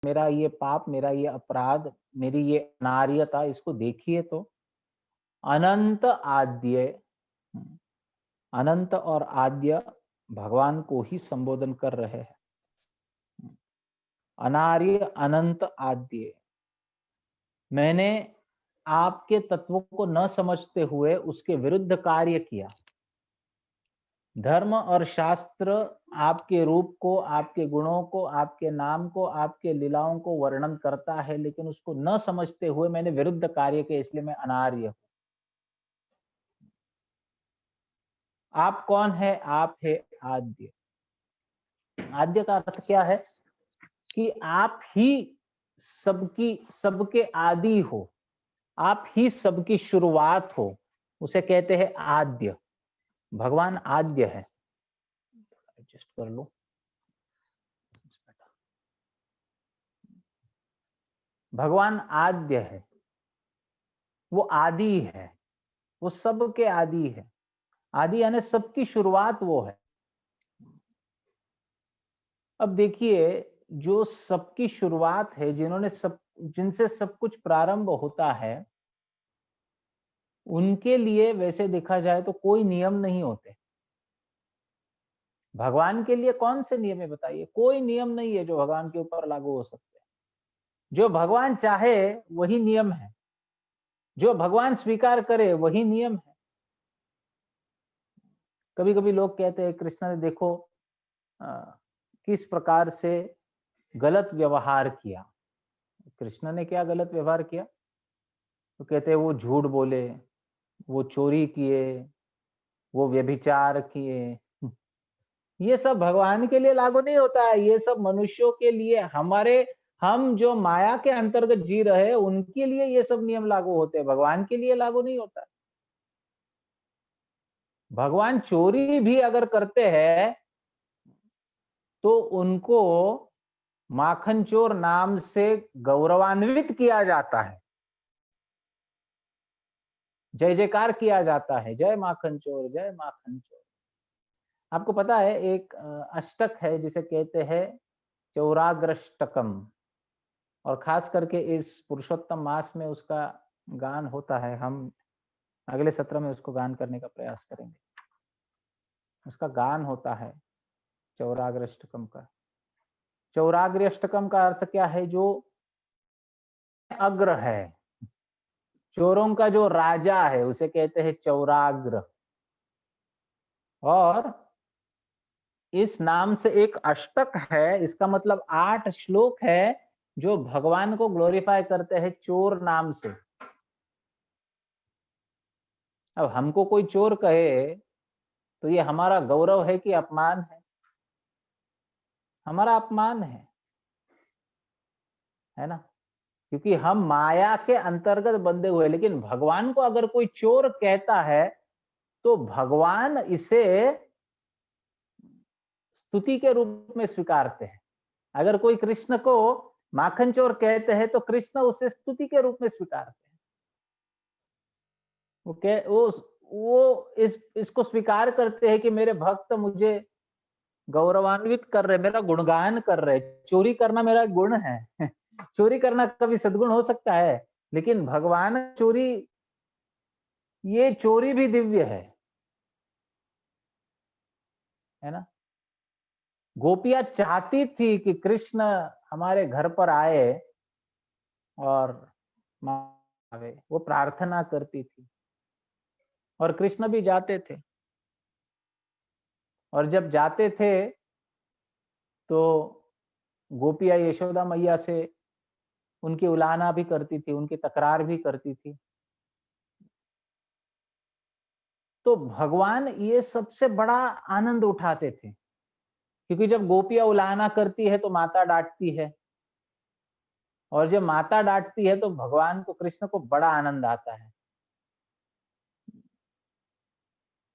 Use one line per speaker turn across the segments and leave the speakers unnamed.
मेरा ये पाप, मेरा ये अपराध, मेरी ये अनार्यता, इसको देखिए तो अनंत आद्य, अनंत और आद्य भगवान को ही संबोधन कर रहे हैं। अनार्य अनंत आद्य, मैंने आपके तत्वों को न समझते हुए उसके विरुद्ध कार्य किया। धर्म और शास्त्र आपके रूप को, आपके गुणों को, आपके नाम को, आपके लीलाओं को वर्णन करता है, लेकिन उसको न समझते हुए मैंने विरुद्ध कार्य किया, इसलिए मैं अनार्य हूं। आप कौन है? आप है आद्य। आद्य का अर्थ क्या है? कि आप ही सबके आदि हो, आप ही सबकी शुरुआत हो, उसे कहते हैं आद्य। भगवान आद्य है। एडजस्ट कर लो। भगवान आद्य है, वो आदि है, वो सबके आदि है। आदि यानी सबकी शुरुआत वो है। अब देखिए, जो सबकी शुरुआत है, जिनसे सब कुछ प्रारंभ होता है, उनके लिए वैसे देखा जाए तो कोई नियम नहीं होते। भगवान के लिए कौन से नियम है बताइए? कोई नियम नहीं है जो भगवान के ऊपर लागू हो सकते हैं। जो भगवान चाहे वही नियम है, जो भगवान स्वीकार करे वही नियम है। कभी कभी लोग कहते हैं कृष्ण ने देखो किस प्रकार से गलत व्यवहार किया। कृष्ण ने क्या गलत व्यवहार किया? तो कहते हैं वो झूठ बोले, वो चोरी किए, वो व्यभिचार किए। ये सब भगवान के लिए लागू नहीं होता है, ये सब मनुष्यों के लिए, हम जो माया के अंतर्गत जी रहे हैं उनके लिए ये सब नियम लागू होते हैं, भगवान के लिए लागू नहीं होता। भगवान चोरी भी अगर करते हैं तो उनको माखन चोर नाम से गौरवान्वित किया जाता है, जय जयकार किया जाता है, जय माखन चोर, जय माखन चोर। आपको पता है एक अष्टक है जिसे कहते हैं चौराग्रष्टकम, और खास करके इस पुरुषोत्तम मास में उसका गान होता है। हम अगले सत्र में उसको गान करने का प्रयास करेंगे। उसका गान होता है चौराग्रष्टकम का। चौराग्रष्टकम का अर्थ क्या है? जो अग्र है, चोरों का जो राजा है उसे कहते हैं चौराग्र। और इस नाम से एक अष्टक है, इसका मतलब 8 श्लोक है जो भगवान को ग्लोरीफाई करते हैं चोर नाम से। अब हमको कोई चोर कहे तो ये हमारा गौरव है कि अपमान है? हमारा अपमान है ना? क्योंकि हम माया के अंतर्गत बंधे हुए। लेकिन भगवान को अगर कोई चोर कहता है तो भगवान इसे स्तुति के रूप में स्वीकारते हैं। अगर कोई कृष्ण को माखन चोर कहते हैं तो कृष्ण उसे स्तुति के रूप में स्वीकारते हैं। वो इसको स्वीकार करते हैं कि मेरे भक्त मुझे गौरवान्वित कर रहे, मेरा गुणगान कर रहे। चोरी करना मेरा गुण है। चोरी करना कभी सद्गुण हो सकता है, लेकिन भगवान चोरी, ये चोरी भी दिव्य है ना? गोपियां चाहती थी कि कृष्ण हमारे घर पर आए और आवे, वो प्रार्थना करती थी और कृष्ण भी जाते थे। और जब जाते थे तो गोपियां यशोदा मैया से उनकी उलाहना भी करती थी, उनकी तकरार भी करती थी। तो भगवान ये सबसे बड़ा आनंद उठाते थे, क्योंकि जब गोपियां उलाहना करती है तो माता डांटती है, और जब माता डांटती है तो भगवान को, कृष्ण को बड़ा आनंद आता है।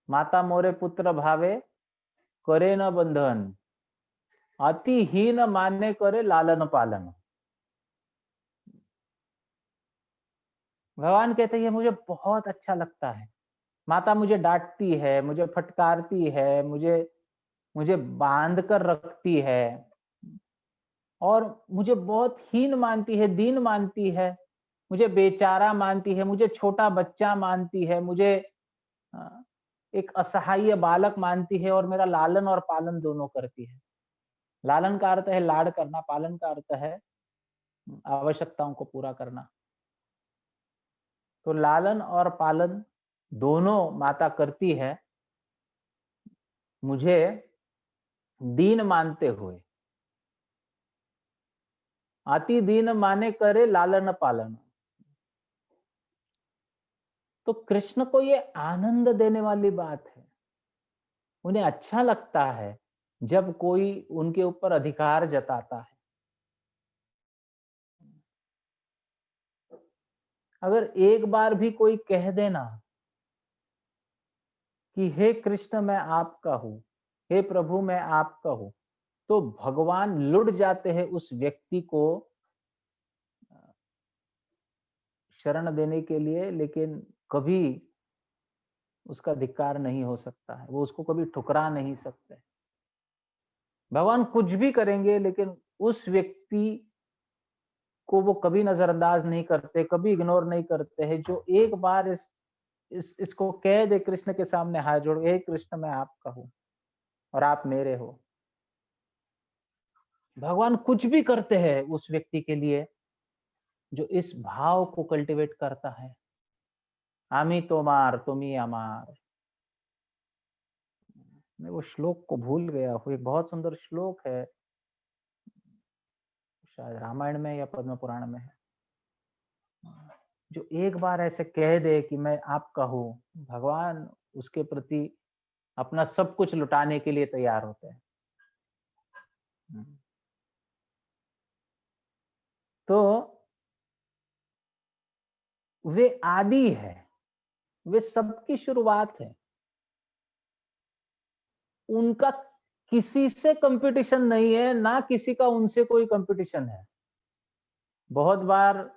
माता मोरे पुत्र भावे करे न बंधन, अति हीन मान्य करे लालन पालन। भगवान कहते हैं मुझे बहुत अच्छा लगता है, माता मुझे डांटती है, मुझे फटकारती है, मुझे मुझे बांध कर रखती है, और मुझे बहुत हीन मानती है, दीन मानती है, मुझे बेचारा मानती है, मुझे छोटा बच्चा मानती है, मुझे अ, एक असहाय बालक मानती है और मेरा लालन और पालन दोनों करती है। लालन का अर्थ है लाड करना, पालन का अर्थ है आवश्यकताओं को पूरा करना। तो लालन और पालन दोनों माता करती है, मुझे दीन मानते हुए। अति दीन माने करे लालन पालन। तो कृष्ण को ये आनंद देने वाली बात है। उन्हें अच्छा लगता है जब कोई उनके ऊपर अधिकार जताता है। अगर एक बार भी कोई कह देना कि हे कृष्ण मैं आपका हूं, हे प्रभु मैं आपका हूं, तो भगवान लुढ़ जाते हैं उस व्यक्ति को शरण देने के लिए, लेकिन कभी उसका धिक्कार नहीं हो सकता है, वो उसको कभी ठुकरा नहीं सकते। भगवान कुछ भी करेंगे लेकिन उस व्यक्ति को वो कभी नजरअंदाज नहीं करते, कभी इग्नोर नहीं करते हैं, जो एक बार इसको कह दे कृष्ण के सामने हाथ जोड़, हे कृष्ण मैं आपका हूं और आप मेरे हो। भगवान कुछ भी करते हैं उस व्यक्ति के लिए जो इस भाव को कल्टीवेट करता है। आमी तोमार तुमी अमार। मैं वो श्लोक को भूल गया हूँ, एक बहुत सुंदर श्लोक है, शायद रामायण में या पद्म पुराण में है, जो एक बार ऐसे कह दे कि मैं आपका हूं, भगवान उसके प्रति अपना सब कुछ लुटाने के लिए तैयार होते हैं। तो वे आदि है, वे सबकी शुरुआत है। उनका किसी से कंपटीशन नहीं है, ना किसी का उनसे कोई कंपटीशन है। बहुत बार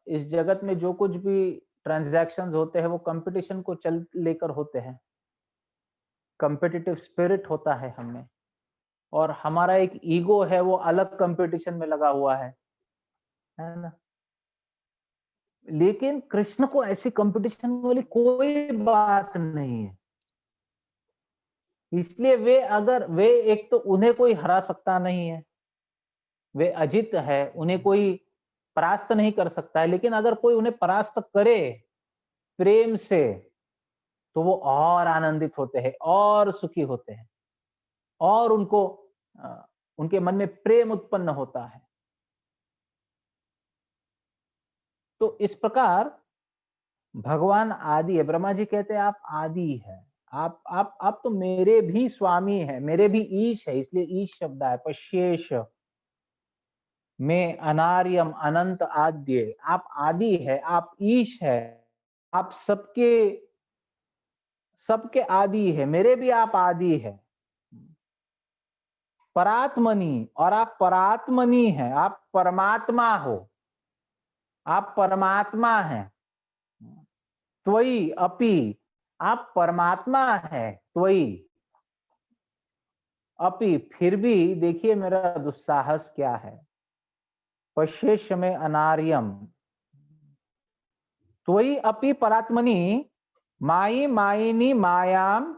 इस जगत में जो कुछ भी ट्रांजैक्शंस होते हैं वो कंपटीशन को चल लेकर होते हैं। कंपिटिटिव स्पिरिट होता है हमें, और हमारा एक ईगो है वो अलग कंपटीशन में लगा हुआ है ना। लेकिन कृष्ण को ऐसी कंपटीशन वाली कोई बात नहीं है। इसलिए वे एक तो उन्हें कोई हरा सकता नहीं है, वे अजित है, उन्हें कोई परास्त नहीं कर सकता है। लेकिन अगर कोई उन्हें परास्त करे प्रेम से, तो वो और आनंदित होते हैं और सुखी होते हैं, और उनको उनके मन में प्रेम उत्पन्न होता है। तो इस प्रकार भगवान आदि है। ब्रह्मा जी कहते हैं आप आदि है, आप तो मेरे भी स्वामी है, मेरे भी ईश है, इसलिए ईश शब्द है। पश्येश में अनार्यम अनंत आद्य, आप आदि है, आप ईश है, आप सबके सबके आदि है, मेरे भी आप आदि है। परात्मनि, और आप परात्मनि है, आप परमात्मा हो, आप परमात्मा हैं। त्वयि अपि, आप परमात्मा है, त्वयि अपि, फिर भी देखिए मेरा दुस्साहस क्या है। पश्येश में अनार्यम, त्वयि अपि परात्मनि मायि मायिनी मायाम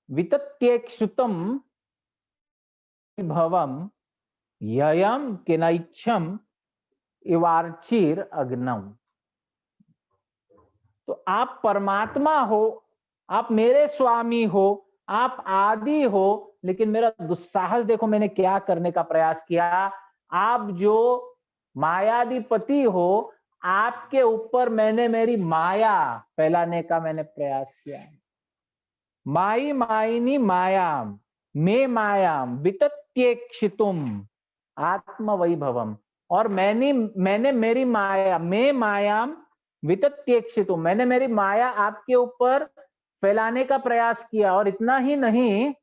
वितत्येक्षुतम भवम ययम किनैच्छम इवार्चिर अग्नम। तो आप परमात्मा हो, आप मेरे स्वामी हो, आप आदि हो, लेकिन मेरा दुस्साहस देखो मैंने क्या करने का प्रयास किया। आप जो मायाधिपति हो, आपके ऊपर मैंने मेरी माया फैलाने का मैंने प्रयास किया। माई मायिनी मायाम, मे मायाम वितत्येक्षितुम आत्म वैभवम, और मैंने मेरी माया, मैं मायाम वितत्येक्षितुम, मैंने मेरी माया आपके ऊपर फैलाने का प्रयास किया। और इतना ही नहीं,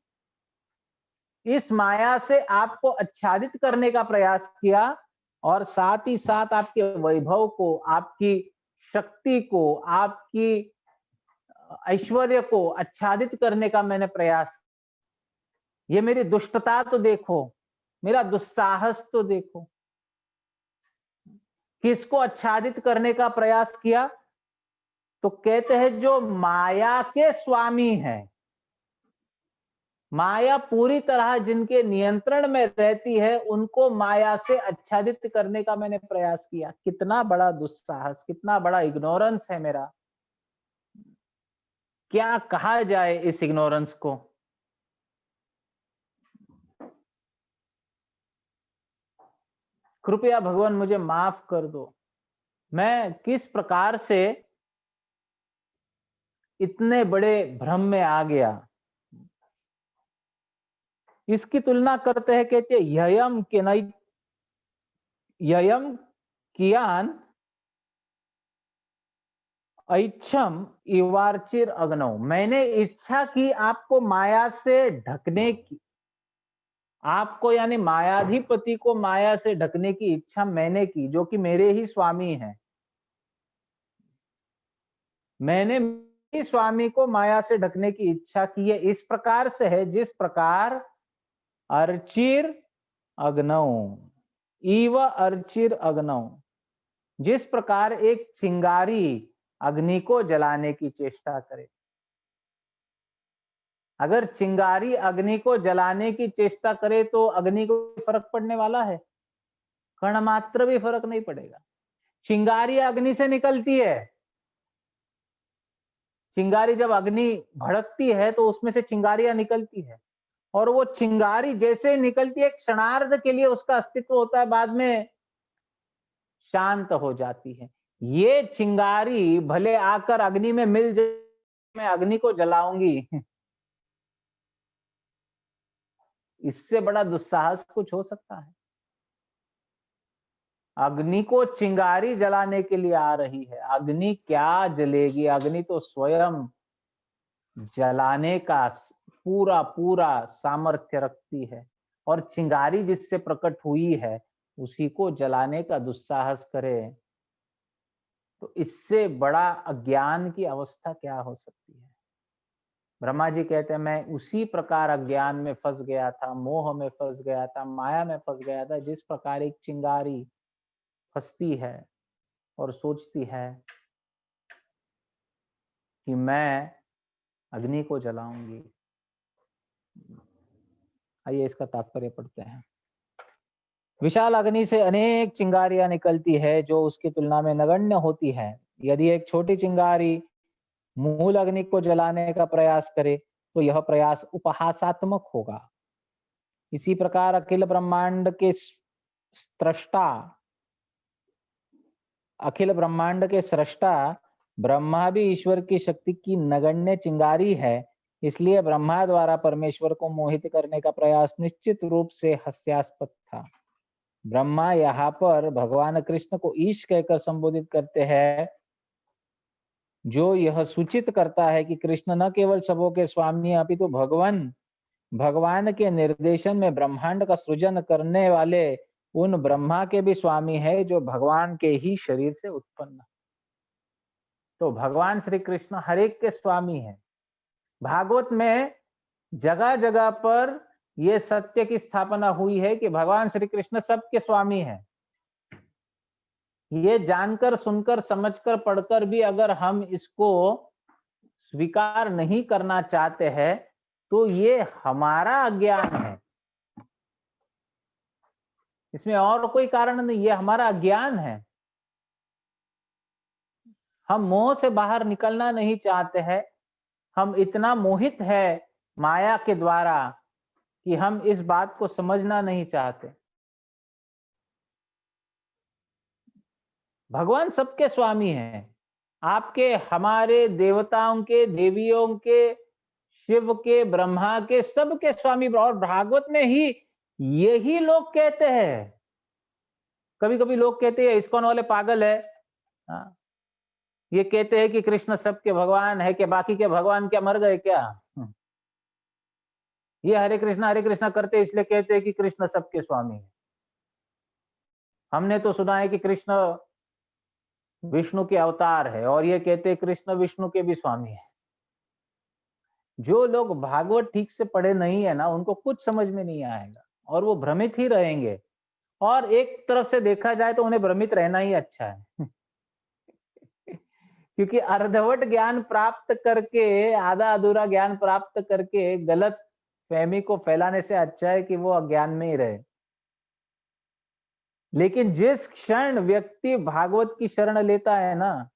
इस माया से आपको आच्छादित करने का प्रयास किया, और साथ ही साथ आपके वैभव को, आपकी शक्ति को, आपकी ऐश्वर्य को आच्छादित करने का मैंने प्रयास। ये मेरी दुष्टता तो देखो, मेरा दुस्साहस तो देखो। किसको आच्छादित करने का प्रयास किया? तो कहते हैं जो माया के स्वामी हैं, माया पूरी तरह जिनके नियंत्रण में रहती है, उनको माया से आच्छादित करने का मैंने प्रयास किया। कितना बड़ा दुस्साहस, कितना बड़ा इग्नोरेंस है मेरा। क्या कहा जाए इस इग्नोरेंस को? कृपया भगवान मुझे माफ कर दो। मैं किस प्रकार से इतने बड़े भ्रम में आ गया। इसकी तुलना करते हैं, कहते हैं ययम के नई ययम कियान ऐच्छम इवार्चिर अग्नौ। मैंने इच्छा की आपको माया से ढकने की, आपको यानी मायाधिपति को माया से ढकने की इच्छा मैंने की, जो कि मेरे ही स्वामी हैं। मैंने मेरे स्वामी को माया से ढकने की इच्छा की है। इस प्रकार से है जिस प्रकार अर्चिर अग्नौ, इव अर्चिर अग्नौ, जिस प्रकार एक चिंगारी अग्नि को जलाने की चेष्टा करे। अगर चिंगारी अग्नि को जलाने की चेष्टा करे तो अग्नि को फर्क पड़ने वाला है? कण मात्र भी फर्क नहीं पड़ेगा। चिंगारी अग्नि से निकलती है। चिंगारी जब अग्नि भड़कती है तो उसमें से चिंगारियां निकलती है, और वो चिंगारी जैसे निकलती है, क्षणार्ध के लिए उसका अस्तित्व होता है, बाद में शांत हो जाती है। ये चिंगारी भले आकर अग्नि में मिल जाए, मैं अग्नि को जलाऊंगी, इससे बड़ा दुस्साहस कुछ हो सकता है? अग्नि को चिंगारी जलाने के लिए आ रही है। अग्नि क्या जलेगी? अग्नि तो स्वयं जलाने का पूरा पूरा सामर्थ्य रखती है, और चिंगारी जिससे प्रकट हुई है उसी को जलाने का दुस्साहस करे, तो इससे बड़ा अज्ञान की अवस्था क्या हो सकती है? ब्रह्मा जी कहते हैं मैं उसी प्रकार अज्ञान में फंस गया था, मोह में फंस गया था, माया में फंस गया था, जिस प्रकार एक चिंगारी फंसती है और सोचती है कि मैं अग्नि को जलाऊंगी। आइए इसका तात्पर्य पढ़ते हैं। विशाल अग्नि से अनेक चिंगारियां निकलती है जो उसकी तुलना में नगण्य होती है। यदि एक छोटी चिंगारी मूल अग्नि को जलाने का प्रयास करे तो यह प्रयास उपहासात्मक होगा। इसी प्रकार अखिल ब्रह्मांड के स्रष्टा, अखिल ब्रह्मांड के सृष्टा ब्रह्मा भी ईश्वर की शक्ति की नगण्य चिंगारी है। इसलिए ब्रह्मा द्वारा परमेश्वर को मोहित करने का प्रयास निश्चित रूप से हास्यास्पद था। ब्रह्मा यहाँ पर भगवान कृष्ण को ईश कहकर संबोधित करते हैं, जो यह सूचित करता है कि कृष्ण न केवल सबों के स्वामी अपितु भगवान के निर्देशन में ब्रह्मांड का सृजन करने वाले उन ब्रह्मा के भी स्वामी है जो भगवान के ही शरीर से उत्पन्न। तो भगवान श्री कृष्ण हर एक के स्वामी हैं। भागवत में जगह जगह पर यह सत्य की स्थापना हुई है कि भगवान श्री कृष्ण सबके स्वामी हैं। ये जानकर, सुनकर, समझकर, पढ़कर भी अगर हम इसको स्वीकार नहीं करना चाहते हैं तो ये हमारा अज्ञान है। इसमें और कोई कारण नहीं, ये हमारा अज्ञान है। हम मोह से बाहर निकलना नहीं चाहते हैं। हम इतना मोहित है माया के द्वारा कि हम इस बात को समझना नहीं चाहते। भगवान सबके स्वामी हैं, आपके, हमारे, देवताओं के, देवियों के, शिव के, ब्रह्मा के, सबके स्वामी। और भागवत में ही यही लोग कहते हैं। कभी कभी लोग कहते हैं इस्कॉन वाले पागल है, ये कहते हैं कि कृष्ण सबके भगवान है, कि बाकी के भगवान क्या मर गए क्या? ये हरे कृष्णा करते इसलिए कहते हैं कि कृष्ण सबके स्वामी है। हमने तो सुना है कि कृष्ण विष्णु के अवतार है, और ये कहते हैं कृष्ण विष्णु के भी स्वामी है। जो लोग भागवत ठीक से पढ़े नहीं है ना, उनको कुछ समझ में नहीं आएगा। और वो भ्रमित ही रहेंगे। और एक तरफ से देखा जाए तो उन्हें भ्रमित रहना ही अच्छा है। क्योंकि अर्धवट ज्ञान प्राप्त करके, आधा अधूरा ज्ञान प्राप्त करके गलत फहमी को फैलाने से अच्छा है कि वो अज्ञान में ही रहे। लेकिन जिस क्षण व्यक्ति भागवत की शरण लेता है ना,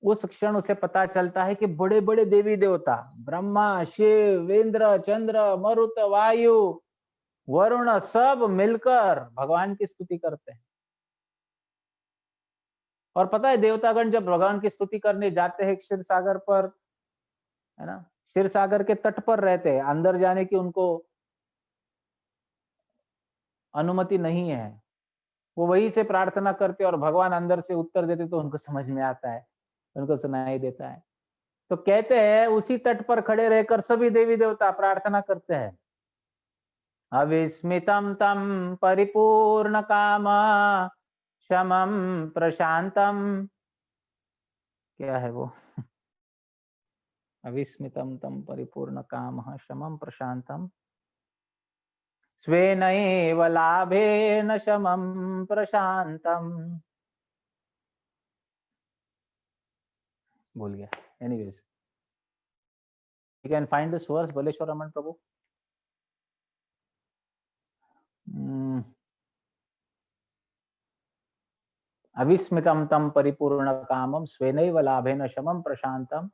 उस क्षण उसे पता चलता है कि बड़े बड़े देवी देवता, ब्रह्मा, शिव, इंद्र, चंद्र, मरुत, वायु, वरुण, सब मिलकर भगवान की स्तुति करते हैं। और पता है, देवतागण जब भगवान की स्तुति करने जाते हैं क्षीर सागर पर, है ना, क्षीर सागर के तट पर रहते हैं, अंदर जाने की उनको अनुमति नहीं है। वो वहीं से प्रार्थना करते और भगवान अंदर से उत्तर देते, तो उनको समझ में आता है, उनको सुनाई देता है। तो कहते हैं उसी तट पर खड़े रहकर सभी देवी देवता प्रार्थना करते हैं, अविस्मितम तम परिपूर्ण काम शमम प्रशांतम। क्या है वो? अविस्मितम तम परिपूर्ण काम शमम प्रशांतम स्वेनैव लाभेन शमम प्रशांतम। भूल गया। Anyways, you can find this verse, Baleshwar Raman Prabhu. अविस्मितम तम परिपूर्ण कामम स्वेनैव लाभेन शमम प्रशांतम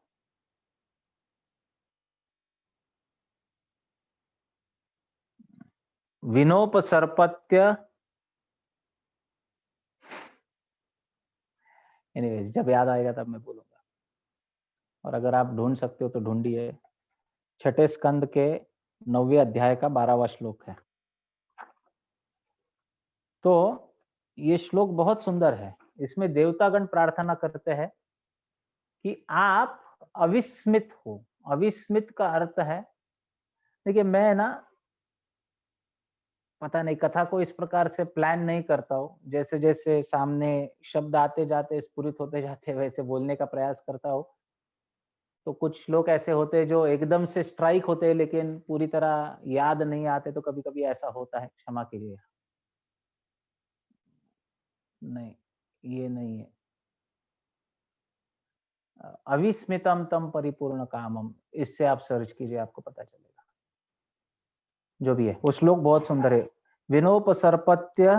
विनोपसर्पत्य। एनीवेज, जब याद आएगा तब मैं बोलूंगा, और अगर आप ढूंढ सकते हो तो ढूंढिए। छठे स्कंद के 9वें अध्याय का 12वां श्लोक है। तो ये श्लोक बहुत सुंदर है। इसमें देवतागण प्रार्थना करते हैं कि आप अविस्मित हो। अविस्मित का अर्थ है, देखिए मैं ना, पता नहीं, कथा को इस प्रकार से प्लान नहीं करता हूँ। जैसे जैसे सामने शब्द आते जाते, स्फुरित होते जाते, वैसे बोलने का प्रयास करता हूँ। तो कुछ लोग ऐसे होते हैं जो एकदम से स्ट्राइक होते हैं, लेकिन पूरी तरह याद नहीं आते। तो कभी कभी ऐसा होता है, क्षमा कीजिए। नहीं, ये नहीं है। अविस्मितम तम परिपूर्ण कामम, इससे आप सर्च कीजिए, आपको पता चलेगा। जो भी है, वो श्लोक बहुत सुंदर है। विनोपसर्पत्य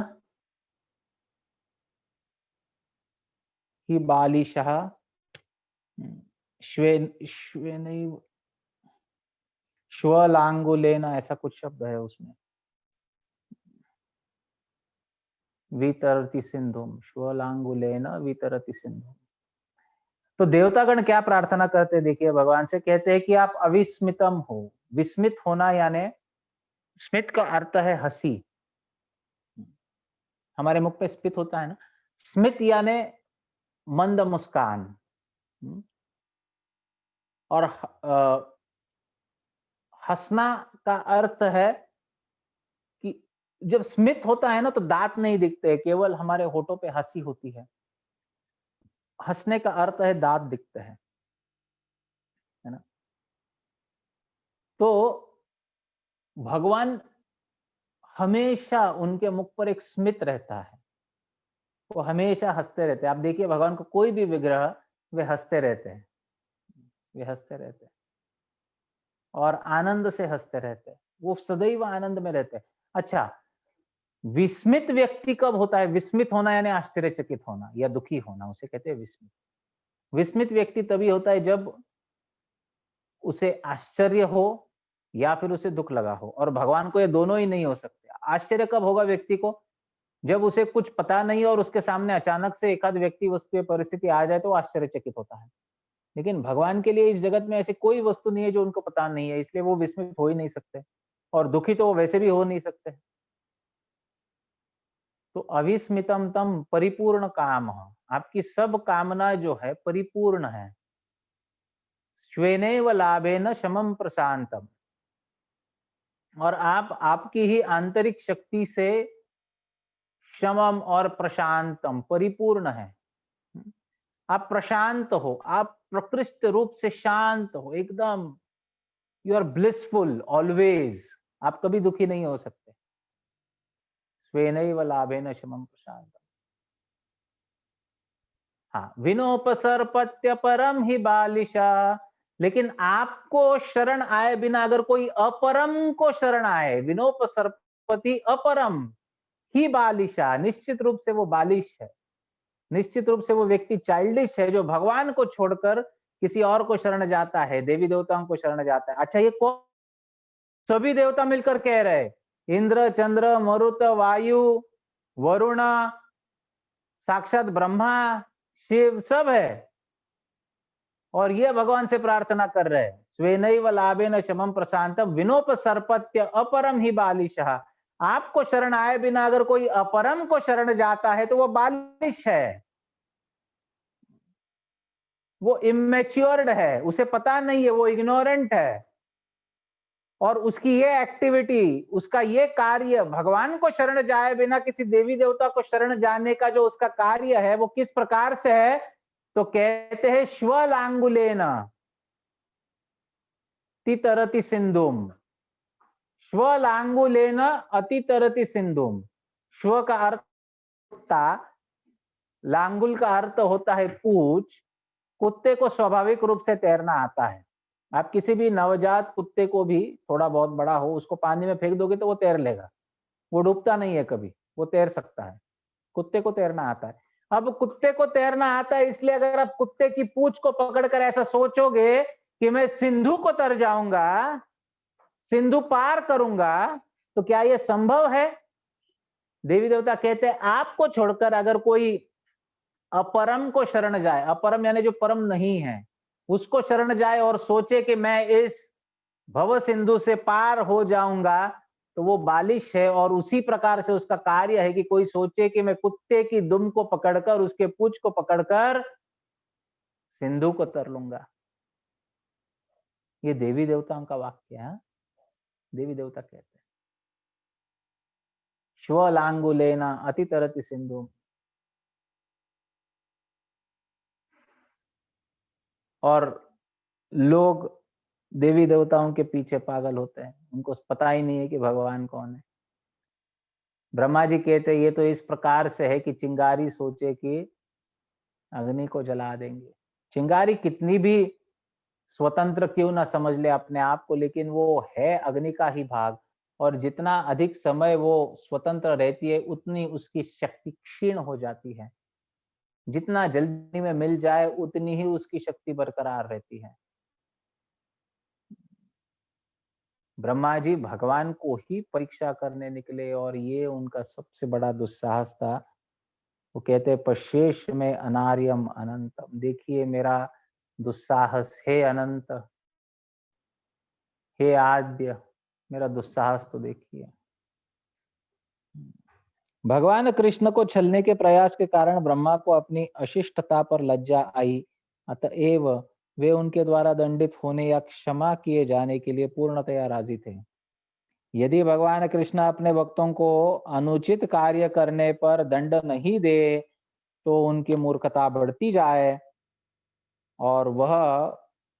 ही बालिशः श्वेनैव श्वलांगुलेन, ऐसा कुछ शब्द है उसमें। वितरति सिंधुम, श्वलांगुलेन वितरति सिंधुम। तो देवतागण क्या प्रार्थना करते हैं, देखिए भगवान से कहते हैं कि आप अविस्मितम हो। विस्मित होना यानी, स्मित का अर्थ है हंसी। हमारे मुख पे स्मित होता है ना, स्मित यानी मंद मुस्कान। और हंसना का अर्थ है कि जब स्मित होता है ना, तो दांत नहीं दिखते, केवल हमारे होठों पे हंसी होती है। हंसने का अर्थ है दांत दिखते हैं, है ना। तो भगवान हमेशा, उनके मुख पर एक स्मित रहता है, वो हमेशा हंसते रहते हैं। आप देखिए भगवान को कोई भी विग्रह, वे हंसते रहते हैं, वे हंसते रहते हैं और आनंद से हंसते रहते हैं। वो सदैव आनंद में रहते हैं। अच्छा, विस्मित व्यक्ति कब होता है? विस्मित होना यानी आश्चर्यचकित होना या दुखी होना, उसे कहते हैं विस्मित। विस्मित व्यक्ति तभी होता है जब उसे आश्चर्य हो या फिर उसे दुख लगा हो। और भगवान को ये दोनों ही नहीं हो सकते। आश्चर्य कब होगा व्यक्ति को? जब उसे कुछ पता नहीं और उसके सामने अचानक से एक आध व्यक्ति, वस्तु या परिस्थिति आ जाए तो आश्चर्यचकित होता है। लेकिन भगवान के लिए इस जगत में ऐसी कोई वस्तु नहीं है जो उनको पता नहीं है, इसलिए वो विस्मित हो ही नहीं सकते, और दुखी तो वो वैसे भी हो नहीं सकते। तो अविस्मितम तम परिपूर्ण काम, आपकी सब कामना जो है परिपूर्ण है। स्वेनैव लाभेन शमम प्रशांतम, और आप आपकी ही आंतरिक शक्ति से शमम और प्रशांतम, परिपूर्ण है। आप प्रशांत हो, आप प्रकृष्ट रूप से शांत हो एकदम। You are blissful always. आप कभी दुखी नहीं हो सकते। स्वेनैव लाभेन शमं प्रशांतम। हाँ, विनोपसर्पत्य परम ही बालिशा। लेकिन आपको शरण आए बिना अगर कोई अपरम को शरण आए, विनोपसर्पति अपरम ही बालिशा, निश्चित रूप से वो बालिश है, निश्चित रूप से वो व्यक्ति चाइल्डिश है जो भगवान को छोड़कर किसी और को शरण जाता है, देवी देवताओं को शरण जाता है। अच्छा, ये कौन? सभी देवता मिलकर कह रहे, इंद्र, चंद्र, मरुत, वायु, वरुण, साक्षात ब्रह्मा, शिव, सब है। और ये भगवान से प्रार्थना कर रहे हैं, स्वेनैव लाभेन शमं प्रशांतम विनोपसर्पत्य अपरम ही बालिशः। आपको शरण आए बिना अगर कोई अपरम को शरण जाता है तो वो बालिश है, वो इमेच्योर्ड है, उसे पता नहीं है, वो इग्नोरेंट है। और उसकी ये एक्टिविटी, उसका ये कार्य, भगवान को शरण जाए बिना किसी देवी देवता को शरण जाने का जो उसका कार्य है वो किस प्रकार से है? तो कहते हैं श्वलांगुलेन अतितरति सिंधुम। श्वलांगुलेन अतितरति सिंधुम। श्व का अर्थ कुत्ता, लांगुल का अर्थ होता है पूंछ। कुत्ते को स्वाभाविक रूप से तैरना आता है। आप किसी भी नवजात कुत्ते को भी, थोड़ा बहुत बड़ा हो, उसको पानी में फेंक दोगे तो वो तैर लेगा, वो डूबता नहीं है कभी, वो तैर सकता है। कुत्ते को तैरना आता है। अब कुत्ते को तैरना आता है, इसलिए अगर आप कुत्ते की पूंछ को पकड़कर ऐसा सोचोगे कि मैं सिंधु को तर जाऊंगा, सिंधु पार करूंगा, तो क्या यह संभव है? देवी देवता कहते हैं आपको छोड़कर अगर कोई अपरम को शरण जाए, अपरम यानी जो परम नहीं है, उसको शरण जाए और सोचे कि मैं इस भव सिंधु से पार हो जाऊंगा, तो वो बालिश है। और उसी प्रकार से उसका कार्य है कि कोई सोचे कि मैं कुत्ते की दुम को पकड़कर, उसके पूंछ को पकड़कर सिंधु को तर लूंगा। ये देवी देवताओं का वाक्य है। देवी देवता कहते हैं श्वलांगुलेन अतितरति सिंधु। और लोग देवी देवताओं के पीछे पागल होते हैं, उनको पता ही नहीं है कि भगवान कौन है। ब्रह्मा जी कहते ये तो इस प्रकार से है कि चिंगारी सोचे कि अग्नि को जला देंगे। चिंगारी कितनी भी स्वतंत्र क्यों ना समझ ले अपने आप को, लेकिन वो है अग्नि का ही भाग। और जितना अधिक समय वो स्वतंत्र रहती है उतनी उसकी शक्ति क्षीण हो जाती है। जितना जल्दी में मिल जाए उतनी ही उसकी शक्ति बरकरार रहती है। ब्रह्मा जी भगवान को ही परीक्षा करने निकले और ये उनका सबसे बड़ा दुस्साहस था। वो कहते पश्येश में अनार्यम अनंतम, देखिए मेरा दुस्साहस, हे अनंत, हे आद्य, मेरा दुस्साहस तो देखिए। भगवान कृष्ण को छलने के प्रयास के कारण ब्रह्मा को अपनी अशिष्टता पर लज्जा आई, अतएव वे उनके द्वारा दंडित होने या क्षमा किए जाने के लिए पूर्णतया राजी थे। यदि भगवान कृष्ण अपने भक्तों को अनुचित कार्य करने पर दंड नहीं दे तो उनकी मूर्खता बढ़ती जाए और वह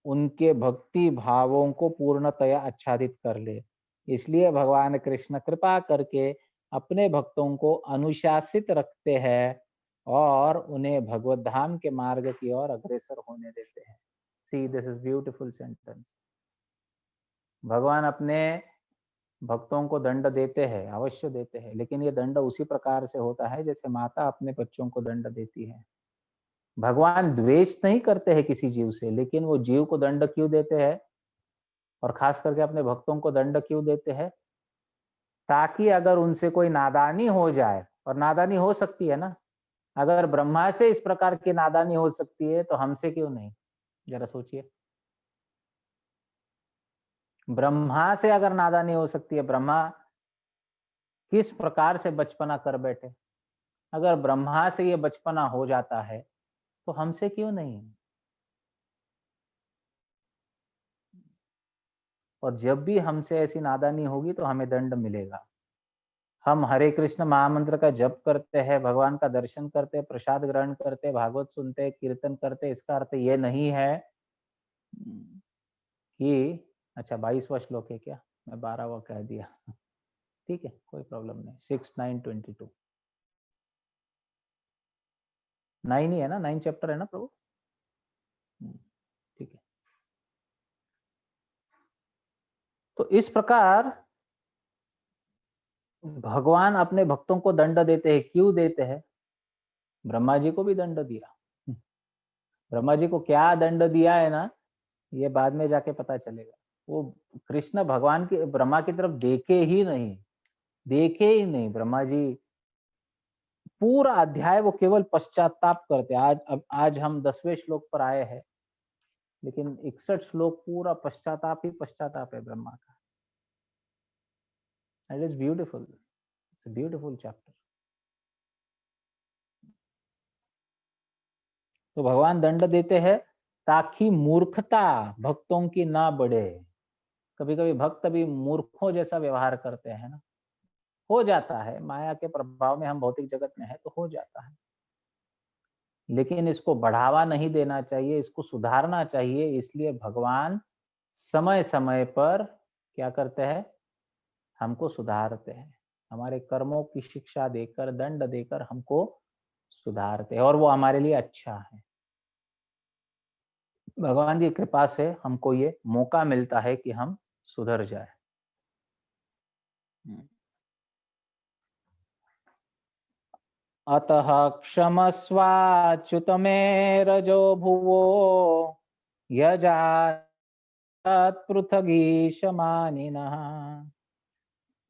उनके भक्ति भावों को पूर्णतया आच्छादित कर ले। इसलिए भगवान कृष्ण कृपा करके अपने भक्तों को अनुशासित रखते हैं और उन्हें भगवत धाम के मार्ग की ओर अग्रसर होने देते हैं। सी, दिस इज ब्यूटीफुल सेंटेंस। भगवान अपने भक्तों को दंड देते हैं, अवश्य देते हैं, लेकिन ये दंड उसी प्रकार से होता है जैसे माता अपने बच्चों को दंड देती है। भगवान द्वेष नहीं करते हैं किसी जीव से, लेकिन वो जीव को दंड क्यों देते हैं और खास करके अपने भक्तों को दंड क्यों देते हैं? ताकि अगर उनसे कोई नादानी हो जाए, और नादानी हो सकती है ना, अगर ब्रह्मा से इस प्रकार की नादानी हो सकती है तो हमसे क्यों नहीं? जरा सोचिए, ब्रह्मा से अगर नादानी हो सकती है, ब्रह्मा किस प्रकार से बचपना कर बैठे, अगर ब्रह्मा से ये बचपना हो जाता है तो हमसे क्यों नहीं? और जब भी हमसे ऐसी नादानी होगी तो हमें दंड मिलेगा। हम हरे कृष्ण महामंत्र का जप करते हैं, भगवान का दर्शन करते हैं, प्रसाद ग्रहण करते हैं, भागवत सुनते हैं, कीर्तन करते हैं, इसका अर्थ ये नहीं है कि अच्छा 22वां श्लोक है क्या? मैं 12वां कह दिया, ठीक है, कोई प्रॉब्लम नहीं। 6, 9, 22 9 ही है ना, 9 चैप्टर है ना प्रभु। ठीक है। तो इस प्रकार भगवान अपने भक्तों को दंड देते हैं। क्यों देते हैं? ब्रह्मा जी को भी दंड दिया। ब्रह्मा जी को क्या दंड दिया है ना, ये बाद में जाके पता चलेगा। वो कृष्ण भगवान की ब्रह्मा की तरफ देखे ही नहीं, देखे ही नहीं। ब्रह्मा जी पूरा अध्याय वो केवल पश्चाताप करते। आज हम 10वें श्लोक पर आए हैं, लेकिन 61 श्लोक पूरा पश्चाताप ही पश्चाताप है ब्रह्मा का। It is beautiful, it's a beautiful chapter. तो भगवान दंड देते हैं ताकि मूर्खता भक्तों की ना बढ़े। कभी कभी भक्त भी मूर्खों जैसा व्यवहार करते हैं ना, हो जाता है, माया के प्रभाव में हम भौतिक जगत में है तो हो जाता है। लेकिन इसको बढ़ावा नहीं देना चाहिए, इसको सुधारना चाहिए। इसलिए भगवान समय समय पर क्या करते हैं, हमको सुधारते हैं। हमारे कर्मों की शिक्षा देकर, दंड देकर हमको सुधारते हैं, और वो हमारे लिए अच्छा है। भगवान की कृपा से हमको ये मौका मिलता है कि हम सुधर जाए। अतः क्षमस्वाच्युत मे रजो भुवो यजात पृथगीशमानिनः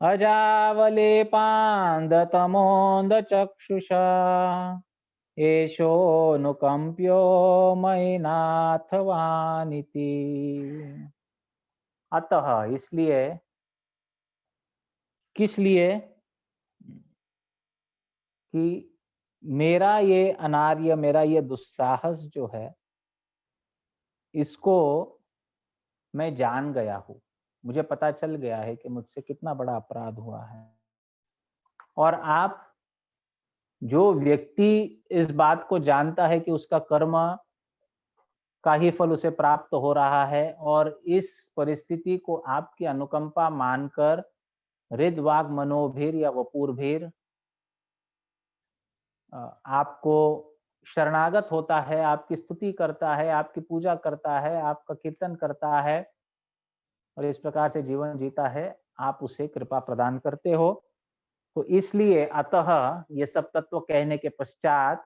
अजावलेपान्धतमोऽन्धचक्षुषा एषोऽनुकम्प्यो मयि नाथवानिति। अतः इसलिए, किस लिए कि मेरा ये अनार्य, मेरा ये दुस्साहस जो है, इसको मैं जान गया हूं। मुझे पता चल गया है कि मुझसे कितना बड़ा अपराध हुआ है। और आप, जो व्यक्ति इस बात को जानता है कि उसका कर्म का ही फल उसे प्राप्त हो रहा है, और इस परिस्थिति को आपकी अनुकंपा मानकर हृदवाग मनोभीर या वपूर्भीर आपको शरणागत होता है, आपकी स्तुति करता है, आपकी पूजा करता है, आपका कीर्तन करता है, और इस प्रकार से जीवन जीता है, आप उसे कृपा प्रदान करते हो। तो इसलिए अतः ये सब तत्व कहने के पश्चात,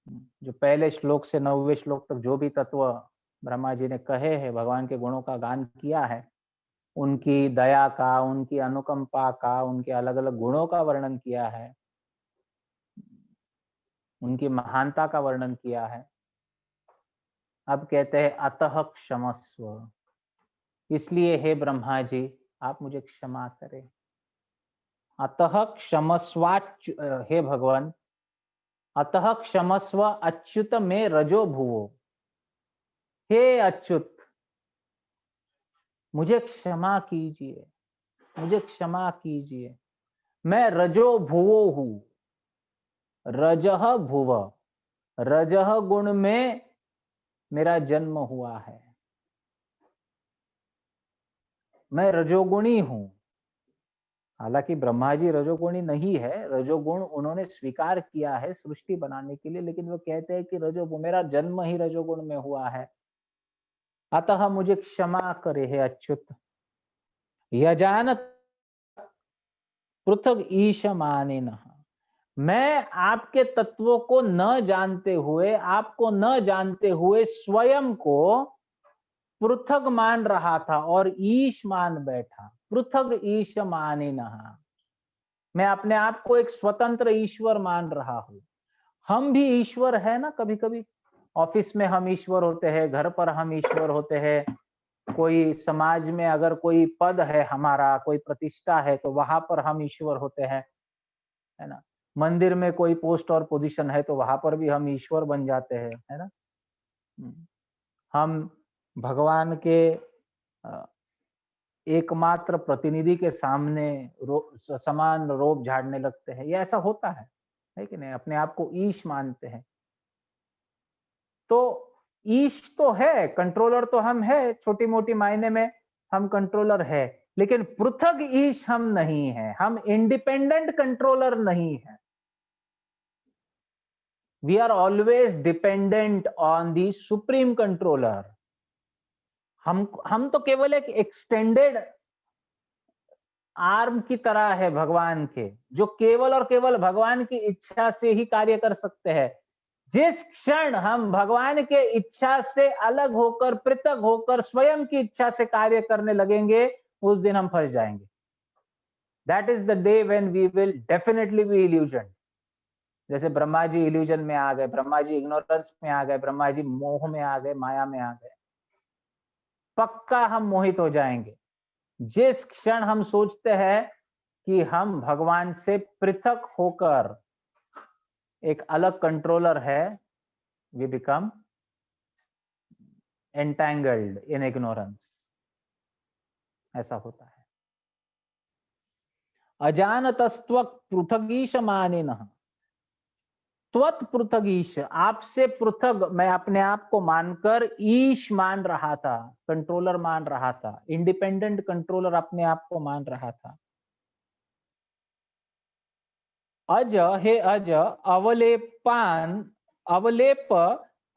जो पहले श्लोक से 9वें श्लोक तक जो भी तत्व ब्रह्मा जी ने कहे हैं, भगवान के गुणों का गान किया है, उनकी दया का, उनकी अनुकंपा का, उनके अलग अलग गुणों का वर्णन किया है, उनकी महानता का वर्णन किया है। अब कहते हैं अतः क्षमस्व, इसलिए हे ब्रह्मा जी आप मुझे क्षमा करें। अतः क्षमस्वाच, हे भगवान, अतः क्षमस्व अच्युत में रजो भुवो। हे अच्युत, मुझे क्षमा कीजिए, मुझे क्षमा कीजिए। मैं रजो भुवो हूं। रजह भुव, रजह गुण में मेरा जन्म हुआ है। मैं रजोगुणी हूं। हालांकि ब्रह्मा जी रजोगुणी नहीं है, रजोगुण उन्होंने स्वीकार किया है सृष्टि बनाने के लिए, लेकिन वो कहते हैं कि रजोगुण, मेरा जन्म ही रजोगुण में हुआ है। अतः मुझे क्षमा करे हे अच्युत। यजानत पृथक ईश मानिनः, मैं आपके तत्वों को न जानते हुए, आपको न जानते हुए स्वयं को पृथक मान रहा था और ईश मान बैठा। पृथक ईश मानिनः, मैं अपने आप को एक स्वतंत्र ईश्वर मान रहा हूं। हम भी ईश्वर है ना, कभी कभी ऑफिस में हम ईश्वर होते हैं, घर पर हम ईश्वर होते हैं, कोई समाज में अगर कोई पद है हमारा, कोई प्रतिष्ठा है, तो वहां पर हम ईश्वर होते हैं, है ना। मंदिर में कोई पोस्ट और पोजीशन है तो वहां पर भी हम ईश्वर बन जाते हैं, है ना। हम भगवान के एकमात्र प्रतिनिधि के सामने समान रोब झाड़ने लगते हैं। ये ऐसा होता है कि नहीं, अपने आप को ईश मानते हैं। तो ईश तो है, कंट्रोलर तो हम है, छोटी मोटी मायने में हम कंट्रोलर है, लेकिन पृथक ईश हम नहीं है, हम इंडिपेंडेंट कंट्रोलर नहीं है। We are always dependent on the supreme controller. हम तो केवल एक एक्सटेंडेड आर्म की तरह है भगवान के, जो केवल और केवल भगवान की इच्छा से ही कार्य कर सकते हैं। जिस क्षण हम भगवान के इच्छा से अलग होकर, पृथक होकर, स्वयं की इच्छा से कार्य करने लगेंगे, उस दिन हम फंस जाएंगे। That is the day when we will definitely be illusion. जैसे ब्रह्मा जी इल्यूजन में आ गए, ब्रह्मा जी इग्नोरेंस में आ गए, ब्रह्मा जी मोह में आ गए, माया में आ गए। पक्का हम मोहित हो जाएंगे जिस क्षण हम सोचते हैं कि हम भगवान से पृथक होकर एक अलग कंट्रोलर है। We become entangled in ignorance. ऐसा होता है। अजानतस्त्व पृथगीश मानिनः, त्वत् पृथगीश, आपसे पृथक मैं अपने आप को मानकर ईश मान रहा था, कंट्रोलर मान रहा था, इंडिपेंडेंट कंट्रोलर अपने आप को मान रहा था। अज, हे अज, अवलेप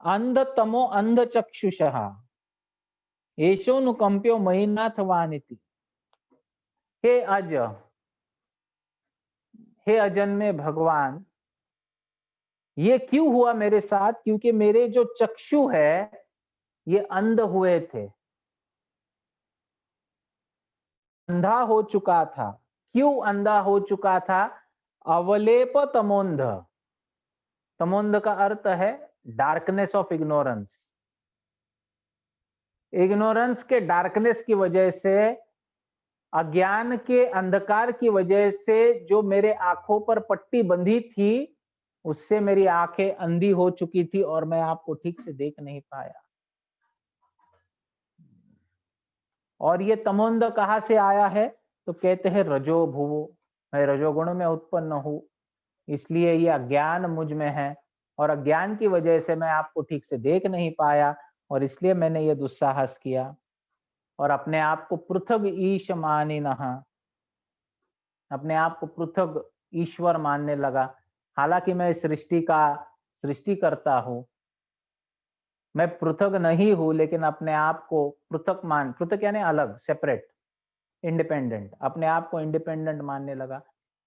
अंध तमो अंध चक्षुषः एषोनुकंप्यो मयिनाथ वानिति। हे अज, हे अजन्मे भगवान, ये क्यों हुआ मेरे साथ? क्योंकि मेरे जो चक्षु है ये अंध हुए थे, अंधा हो चुका था। क्यों अंधा हो चुका था? अवलेप तमोंध। तमोंध का अर्थ है डार्कनेस ऑफ इग्नोरेंस। इग्नोरेंस के डार्कनेस की वजह से, अज्ञान के अंधकार की वजह से जो मेरे आंखों पर पट्टी बंधी थी, उससे मेरी आंखें अंधी हो चुकी थी और मैं आपको ठीक से देख नहीं पाया। और ये तमोंध कहां से आया है? तो कहते हैं रजो भुवो, मैं रजोगुण में उत्पन्न हूं, इसलिए ये अज्ञान मुझ में है और अज्ञान की वजह से मैं आपको ठीक से देख नहीं पाया और इसलिए मैंने ये दुस्साहस किया और अपने आप को पृथक ईश मानिनः, अपने आप को पृथक ईश्वर मानने लगा। हालांकि मैं सृष्टि का सृष्टि करता हूं, मैं पृथक नहीं हूं, लेकिन अपने आप को पृथक यानी अलग, सेपरेट, इंडिपेंडेंट, अपने आप को इंडिपेंडेंट मानने लगा।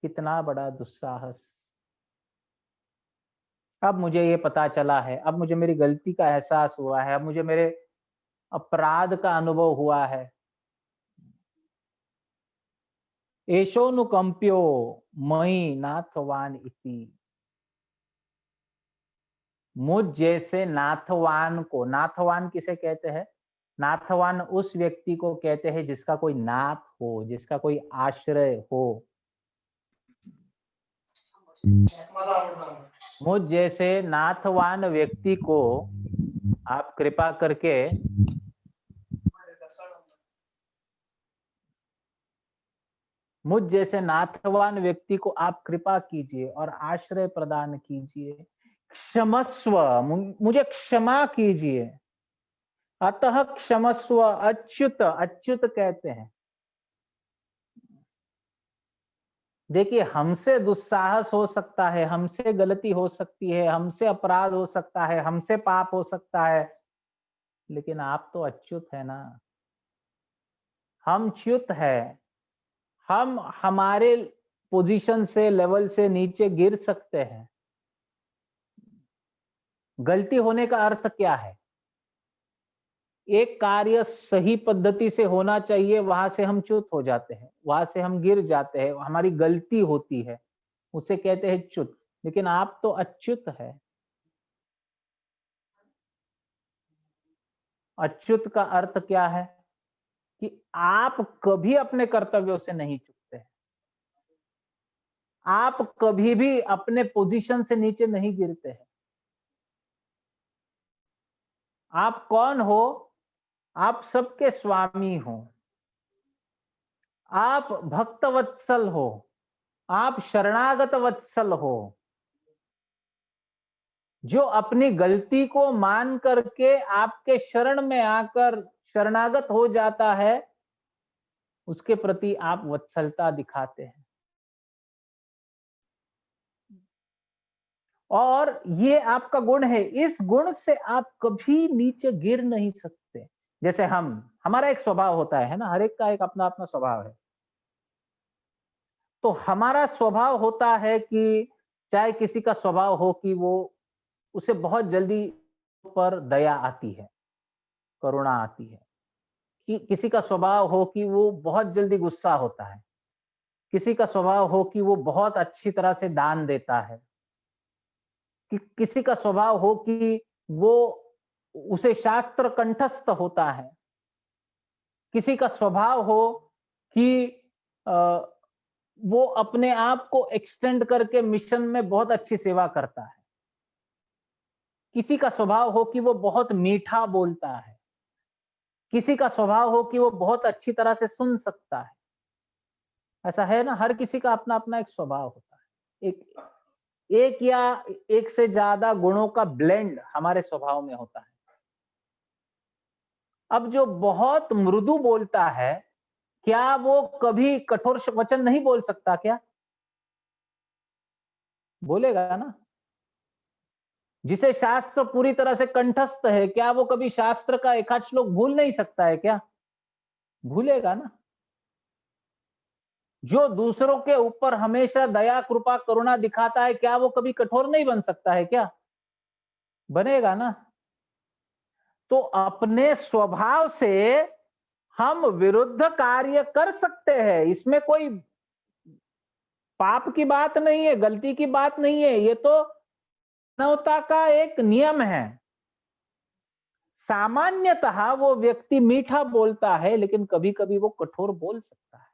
कितना बड़ा दुस्साहस। अब मुझे ये पता चला है, अब मुझे मेरी गलती का एहसास हुआ है, अब मुझे मेरे अपराध का अनुभव हुआ है। एषोनुकंप्यो मयि नाथवान इति, मुझ जैसे नाथवान को, नाथवान किसे कहते हैं? नाथवान उस व्यक्ति को कहते हैं जिसका कोई नाथ हो, जिसका कोई आश्रय हो। मुझ जैसे नाथवान व्यक्ति को आप कृपा करके मुझ जैसे नाथवान व्यक्ति को आप कृपा कीजिए और आश्रय प्रदान कीजिए। क्षमस्व, मुझे क्षमा कीजिए। अतः क्षमस्व अच्युत, अच्युत कहते हैं। देखिए, हमसे दुस्साहस हो सकता है, हमसे गलती हो सकती है, हमसे अपराध हो सकता है, हमसे पाप हो सकता है, लेकिन आप तो अच्युत है ना। हम च्युत है। हम हमारे पोजीशन से, लेवल से नीचे गिर सकते हैं। गलती होने का अर्थ क्या है? एक कार्य सही पद्धति से होना चाहिए, वहां से हम च्युत हो जाते हैं, वहां से हम गिर जाते हैं, हमारी गलती होती है, उसे कहते हैं च्युत। लेकिन आप तो अच्युत है। अच्युत का अर्थ क्या है? कि आप कभी अपने कर्तव्यों से नहीं चूकते हैं, आप कभी भी अपने पोजीशन से नीचे नहीं गिरते हैं। आप कौन हो? आप सबके स्वामी हो, आप भक्त वत्सल हो, आप शरणागत वत्सल हो। जो अपनी गलती को मान करके आपके शरण में आकर शरणागत हो जाता है, उसके प्रति आप वत्सलता दिखाते हैं। और ये आपका गुण है, इस गुण से आप कभी नीचे गिर नहीं सकते। जैसे हमारा एक स्वभाव होता है ना, हर एक का एक अपना अपना स्वभाव है। तो हमारा स्वभाव होता है कि चाहे किसी का स्वभाव हो कि वो उसे बहुत जल्दी पर दया आती है, करुणा आती है, कि किसी का स्वभाव हो कि वो बहुत जल्दी गुस्सा होता है, किसी का स्वभाव हो कि वो बहुत अच्छी तरह से दान देता है, कि किसी का स्वभाव हो कि वो उसे शास्त्र कंठस्थ होता है, किसी का स्वभाव हो कि वो अपने आप को एक्सटेंड करके मिशन में बहुत अच्छी सेवा करता है, किसी का स्वभाव हो कि वो बहुत मीठा बोलता है, किसी का स्वभाव हो कि वो बहुत अच्छी तरह से सुन सकता है। ऐसा है ना, हर किसी का अपना अपना एक स्वभाव होता है। एक या एक से ज्यादा गुणों का ब्लेंड हमारे स्वभाव में होता है। अब जो बहुत मृदु बोलता है, क्या वो कभी कठोर वचन नहीं बोल सकता क्या? बोलेगा ना। जिसे शास्त्र पूरी तरह से कंठस्थ है, क्या वो कभी शास्त्र का एक आध श्लोक भूल नहीं सकता है क्या? भूलेगा ना। जो दूसरों के ऊपर हमेशा दया कृपा करुणा दिखाता है, क्या वो कभी कठोर नहीं बन सकता है क्या? बनेगा ना। तो अपने स्वभाव से हम विरुद्ध कार्य कर सकते हैं, इसमें कोई पाप की बात नहीं है, गलती की बात नहीं है, ये तो मानवता का एक नियम है। सामान्यतः वो व्यक्ति मीठा बोलता है, लेकिन कभी कभी वो कठोर बोल सकता है।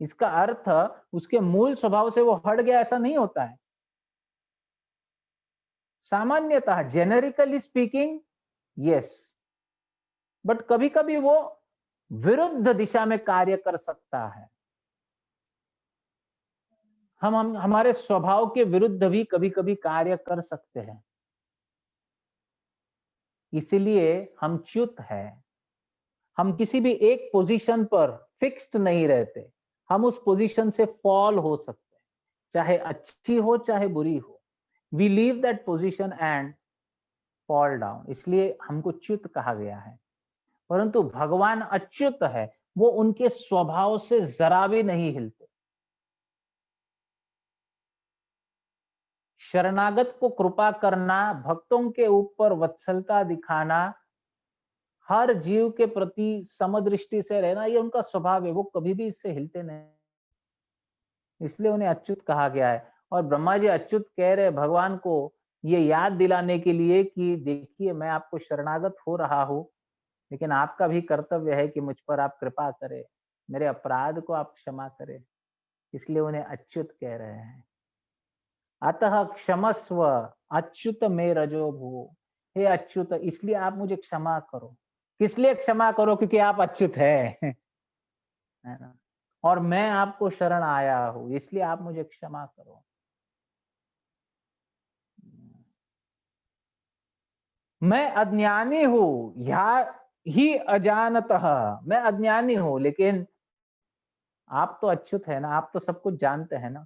इसका अर्थ उसके मूल स्वभाव से वो हट गया ऐसा नहीं होता है। सामान्यतः जेनेरिकली स्पीकिंग यस, बट कभी कभी वो विरुद्ध दिशा में कार्य कर सकता है। हम हमारे स्वभाव के विरुद्ध भी कभी कभी कार्य कर सकते हैं, इसलिए हम च्युत है। हम किसी भी एक पोजीशन पर फिक्स्ड नहीं रहते, हम उस पोजीशन से फॉल हो सकते हैं, चाहे अच्छी हो चाहे बुरी हो। We leave that position and fall down, इसलिए हमको च्युत कहा गया है। परंतु भगवान अच्युत है, वो उनके स्वभाव से जरा भी नहीं हिलते। शरणागत को कृपा करना, भक्तों के ऊपर वत्सलता दिखाना, हर जीव के प्रति समदृष्टि से रहना, ये उनका स्वभाव है, वो कभी भी इससे हिलते नहीं। इसलिए उन्हें अच्युत कहा गया है। और ब्रह्मा जी अच्युत कह रहे भगवान को ये याद दिलाने के लिए कि देखिए मैं आपको शरणागत हो रहा हूं, लेकिन आपका भी कर्तव्य है कि मुझ पर आप कृपा करें, मेरे अपराध को आप क्षमा करें। इसलिए उन्हें अच्युत कह रहे हैं। अतः क्षमस्व अच्युत में रजो भू, हे अच्युत इसलिए आप मुझे क्षमा करो। किस लिए क्षमा करो? क्योंकि आप अच्युत है ना। और मैं आपको शरण आया हूं, इसलिए आप मुझे क्षमा करो। मैं अज्ञानी हूं, या ही अजानतः मैं अज्ञानी हूं, लेकिन आप तो अच्युत है ना, आप तो सब कुछ जानते हैं ना।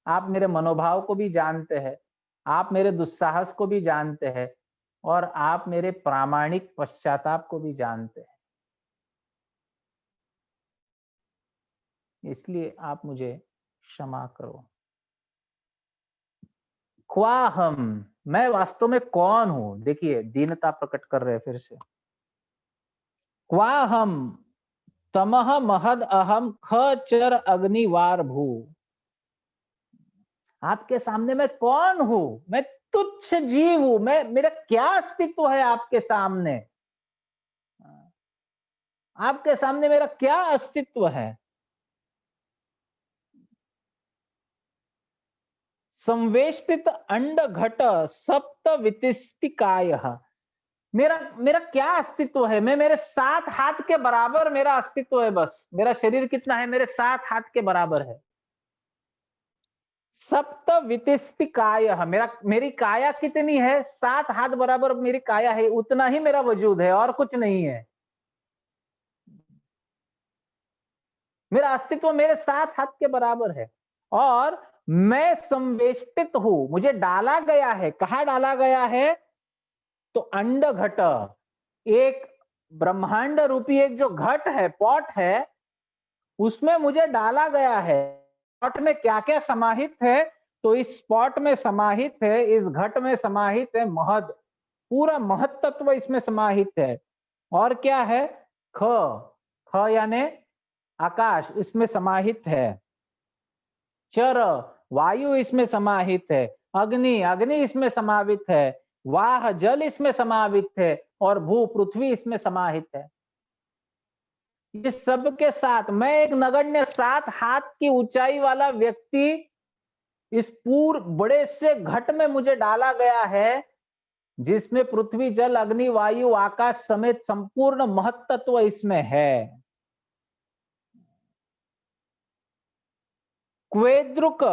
आप मेरे मनोभाव को भी जानते हैं, आप मेरे दुस्साहस को भी जानते हैं, और आप मेरे प्रामाणिक पश्चाताप को भी जानते हैं। इसलिए आप मुझे क्षमा करो। क्वा हम, मैं वास्तव में कौन हूं? देखिए दीनता प्रकट कर रहे हैं फिर से। क्वा हम तमह महद अहम ख चर अग्निवार भू। आपके सामने मैं कौन हूं? मैं तुच्छ जीव हूं। मैं, मेरा क्या अस्तित्व है आपके सामने? आपके सामने मेरा क्या अस्तित्व है? संवेष्टित अंड घट सप्त वितिस्तिकाय, मेरा मेरा क्या अस्तित्व है? मैं, मेरे 7 हाथ के बराबर मेरा अस्तित्व है। बस मेरा शरीर कितना है? मेरे 7 हाथ के बराबर है। सप्त वितिस्ति काय, मेरी काया कितनी है? 7 हाथ बराबर मेरी काया है, उतना ही मेरा वजूद है और कुछ नहीं है। मेरा अस्तित्व मेरे 7 हाथ के बराबर है और मैं संवेष्टित हूं, मुझे डाला गया है। कहाँ डाला गया है? तो अंड घट, एक ब्रह्मांड रूपी एक जो घट है, पॉट है, उसमें मुझे डाला गया है। पॉट में क्या क्या समाहित है? तो इस पॉट में समाहित है, इस घट में समाहित है महद, पूरा महत तत्व इसमें समाहित है। और क्या है? ख, ख यानी आकाश इसमें समाहित है। चर, वायु इसमें समाहित है। अग्नि, अग्नि इसमें समाहित है। वाह, जल इसमें समाहित है। और भू, पृथ्वी इसमें समाहित है। ये सब के साथ मैं एक नगण्य 7 हाथ की ऊंचाई वाला व्यक्ति इस पूरे बड़े से घट में मुझे डाला गया है, जिसमें पृथ्वी, जल, अग्नि, वायु, आकाश समेत संपूर्ण महत्त्व इसमें है। क्वेद्रुक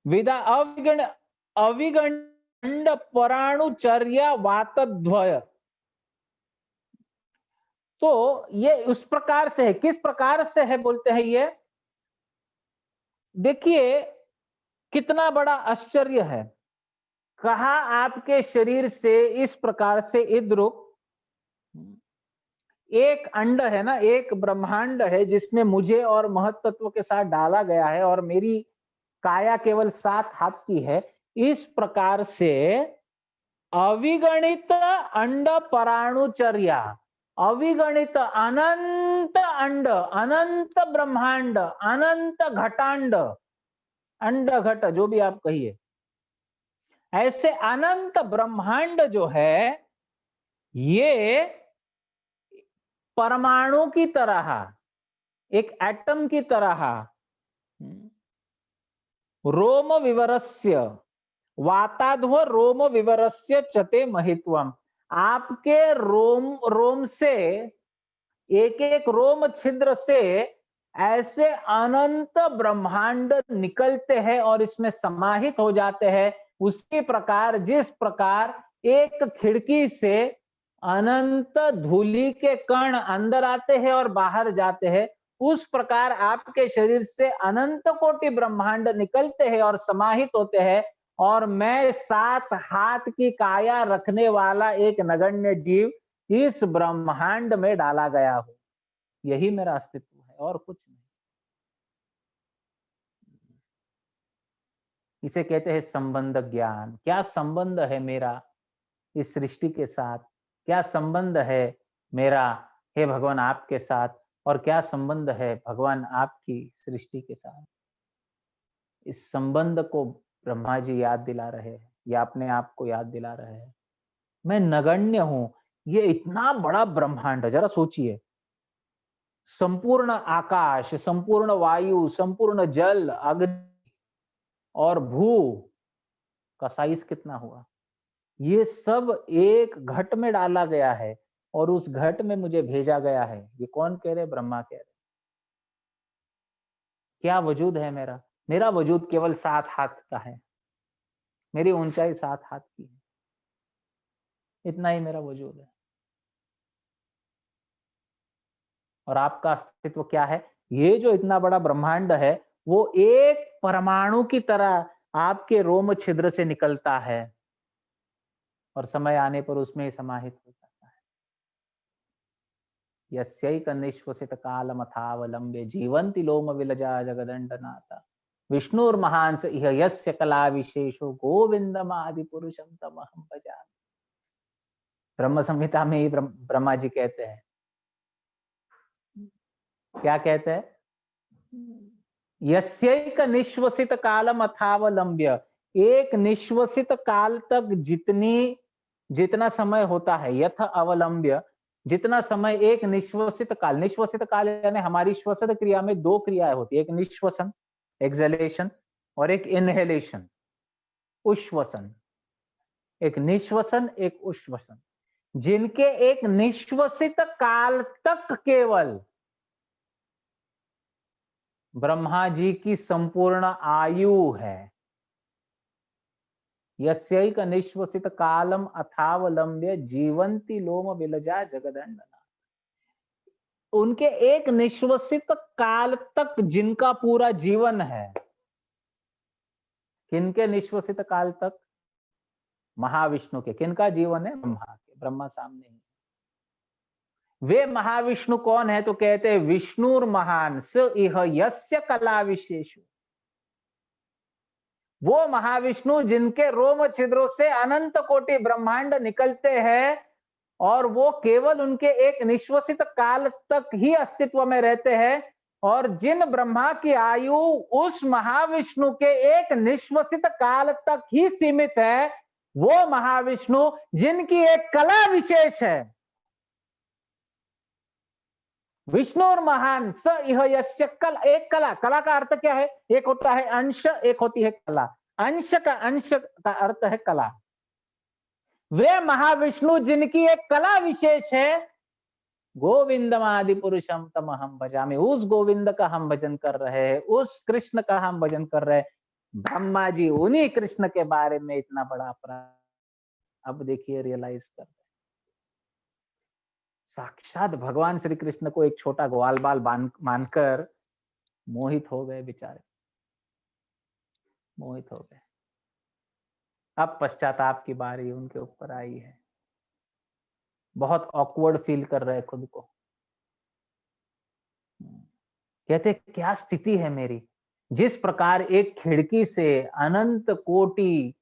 विदा अविगण अविगंड पराणुचर्या वातद्वय। तो ये उस प्रकार से है। किस प्रकार से है बोलते हैं? ये देखिए कितना बड़ा आश्चर्य है। कहा आपके शरीर से इस प्रकार से इद्रुक एक अंड है ना, एक ब्रह्मांड है जिसमें मुझे और महत्त्व के साथ डाला गया है और मेरी काया केवल 7 हाथ की है। इस प्रकार से अविगणित अंड पराणुचर्या, अविगणित अनंत अंड, अनंत ब्रह्मांड, अनंत घटांड, अंड घट जो भी आप कहिए, ऐसे अनंत ब्रह्मांड जो है ये परमाणु की तरह, एक एटम की तरह रोम विवरस्य वाताध्व रोम विवरस्य चते महित्वम। आपके रोम रोम से, एक एक रोम छिद्र से ऐसे अनंत ब्रह्मांड निकलते हैं और इसमें समाहित हो जाते हैं। उसी प्रकार जिस प्रकार एक खिड़की से अनंत धूलि के कण अंदर आते हैं और बाहर जाते हैं, उस प्रकार आपके शरीर से अनंत कोटि ब्रह्मांड निकलते हैं और समाहित होते हैं। और मैं 7 हाथ की काया रखने वाला एक नगण्य जीव इस ब्रह्मांड में डाला गया हूं। यही मेरा अस्तित्व है और कुछ नहीं। इसे कहते हैं संबंध ज्ञान। क्या संबंध है मेरा इस सृष्टि के साथ? क्या संबंध है मेरा हे भगवान आपके साथ? और क्या संबंध है भगवान आपकी सृष्टि के साथ? इस संबंध को ब्रह्मा जी याद दिला रहे हैं या अपने आप को याद दिला रहे हैं। मैं नगण्य हूं। ये इतना बड़ा ब्रह्मांड, जरा सोचिए, संपूर्ण आकाश, संपूर्ण वायु, संपूर्ण जल, अग्नि और भू का साइज कितना हुआ? ये सब एक घट में डाला गया है और उस घट में मुझे भेजा गया है। ये कौन कह रहे? ब्रह्मा कह रहे। क्या वजूद है मेरा? मेरा वजूद केवल 7 हाथ का है। मेरी ऊंचाई 7 हाथ की है। इतना ही मेरा वजूद है। और आपका अस्तित्व क्या है? ये जो इतना बड़ा ब्रह्मांड है वो एक परमाणु की तरह आपके रोम छिद्र से निकलता है और समय आने पर उसमें ही समाहित हो जाता है। यस्यैक निश्वसित कालमथावलंब्य जीवन्ति लोम विलजा जगदंडनाथा विष्णुर्महांस इह यस्य कला विशेषो गोविंदम आदि पुरुषम तमहम भजामि। ब्रह्म संहिता में ही ब्रह्मा जी कहते हैं, क्या कहते हैं? यस्यैक निश्वसित कालम अथावलंब्य, एक निश्वसित काल तक जितना समय होता है, यथ अवलंब्य, जितना समय एक निश्वसित काल, निश्वसित काल यानी हमारी श्वसन क्रिया में 2 क्रियाएं होती है, एक निश्वसन एक्सहेलेशन और एक इनहेलेशन उश्वसन। एक निश्वसन, एक उश्वसन। जिनके एक निश्वसित काल तक केवल ब्रह्मा जी की संपूर्ण आयु है। यस्यैक निश्वसित कालम अथावलंब्य जीवंती लोम विलजा जगदंडना। उनके एक निश्वसित काल तक जिनका पूरा जीवन है, किनके निश्वसित काल तक? महाविष्णु के। किनका जीवन है? ब्रह्मा के। ब्रह्मा सामने ही। वे महाविष्णु कौन है? तो कहते हैं विष्णुर महान स इह यस्य कला विशेषु। वो महाविष्णु जिनके रोम छिद्रों से अनंत कोटि ब्रह्मांड निकलते हैं और वो केवल उनके एक निश्वसित काल तक ही अस्तित्व में रहते हैं, और जिन ब्रह्मा की आयु उस महाविष्णु के एक निश्वसित काल तक ही सीमित है, वो महाविष्णु जिनकी एक कला विशेष है। विष्णु और महान स इह यस्य कला। एक कला, कला का अर्थ क्या है? एक होता है अंश, एक होती है कला। अंश का अर्थ है कला। वे महाविष्णु जिनकी एक कला विशेष है, गोविंदम आदि पुरुषम तम हम भजामि। उस गोविंद का हम भजन कर रहे हैं, उस कृष्ण का हम भजन कर रहे हैं। ब्रह्मा जी उन्हीं कृष्ण के बारे में इतना बड़ा अपराध, अब देखिए रियलाइज कर रहे, साक्षात भगवान श्री कृष्ण को एक छोटा ग्वाल बाल मानकर मोहित हो गए बेचारे, मोहित हो गए। अब पश्चाताप की बारी उनके ऊपर आई है। बहुत ऑकवर्ड फील कर रहे खुद को। कहते क्या स्थिति है मेरी। जिस प्रकार एक खिड़की से अनंत कोटि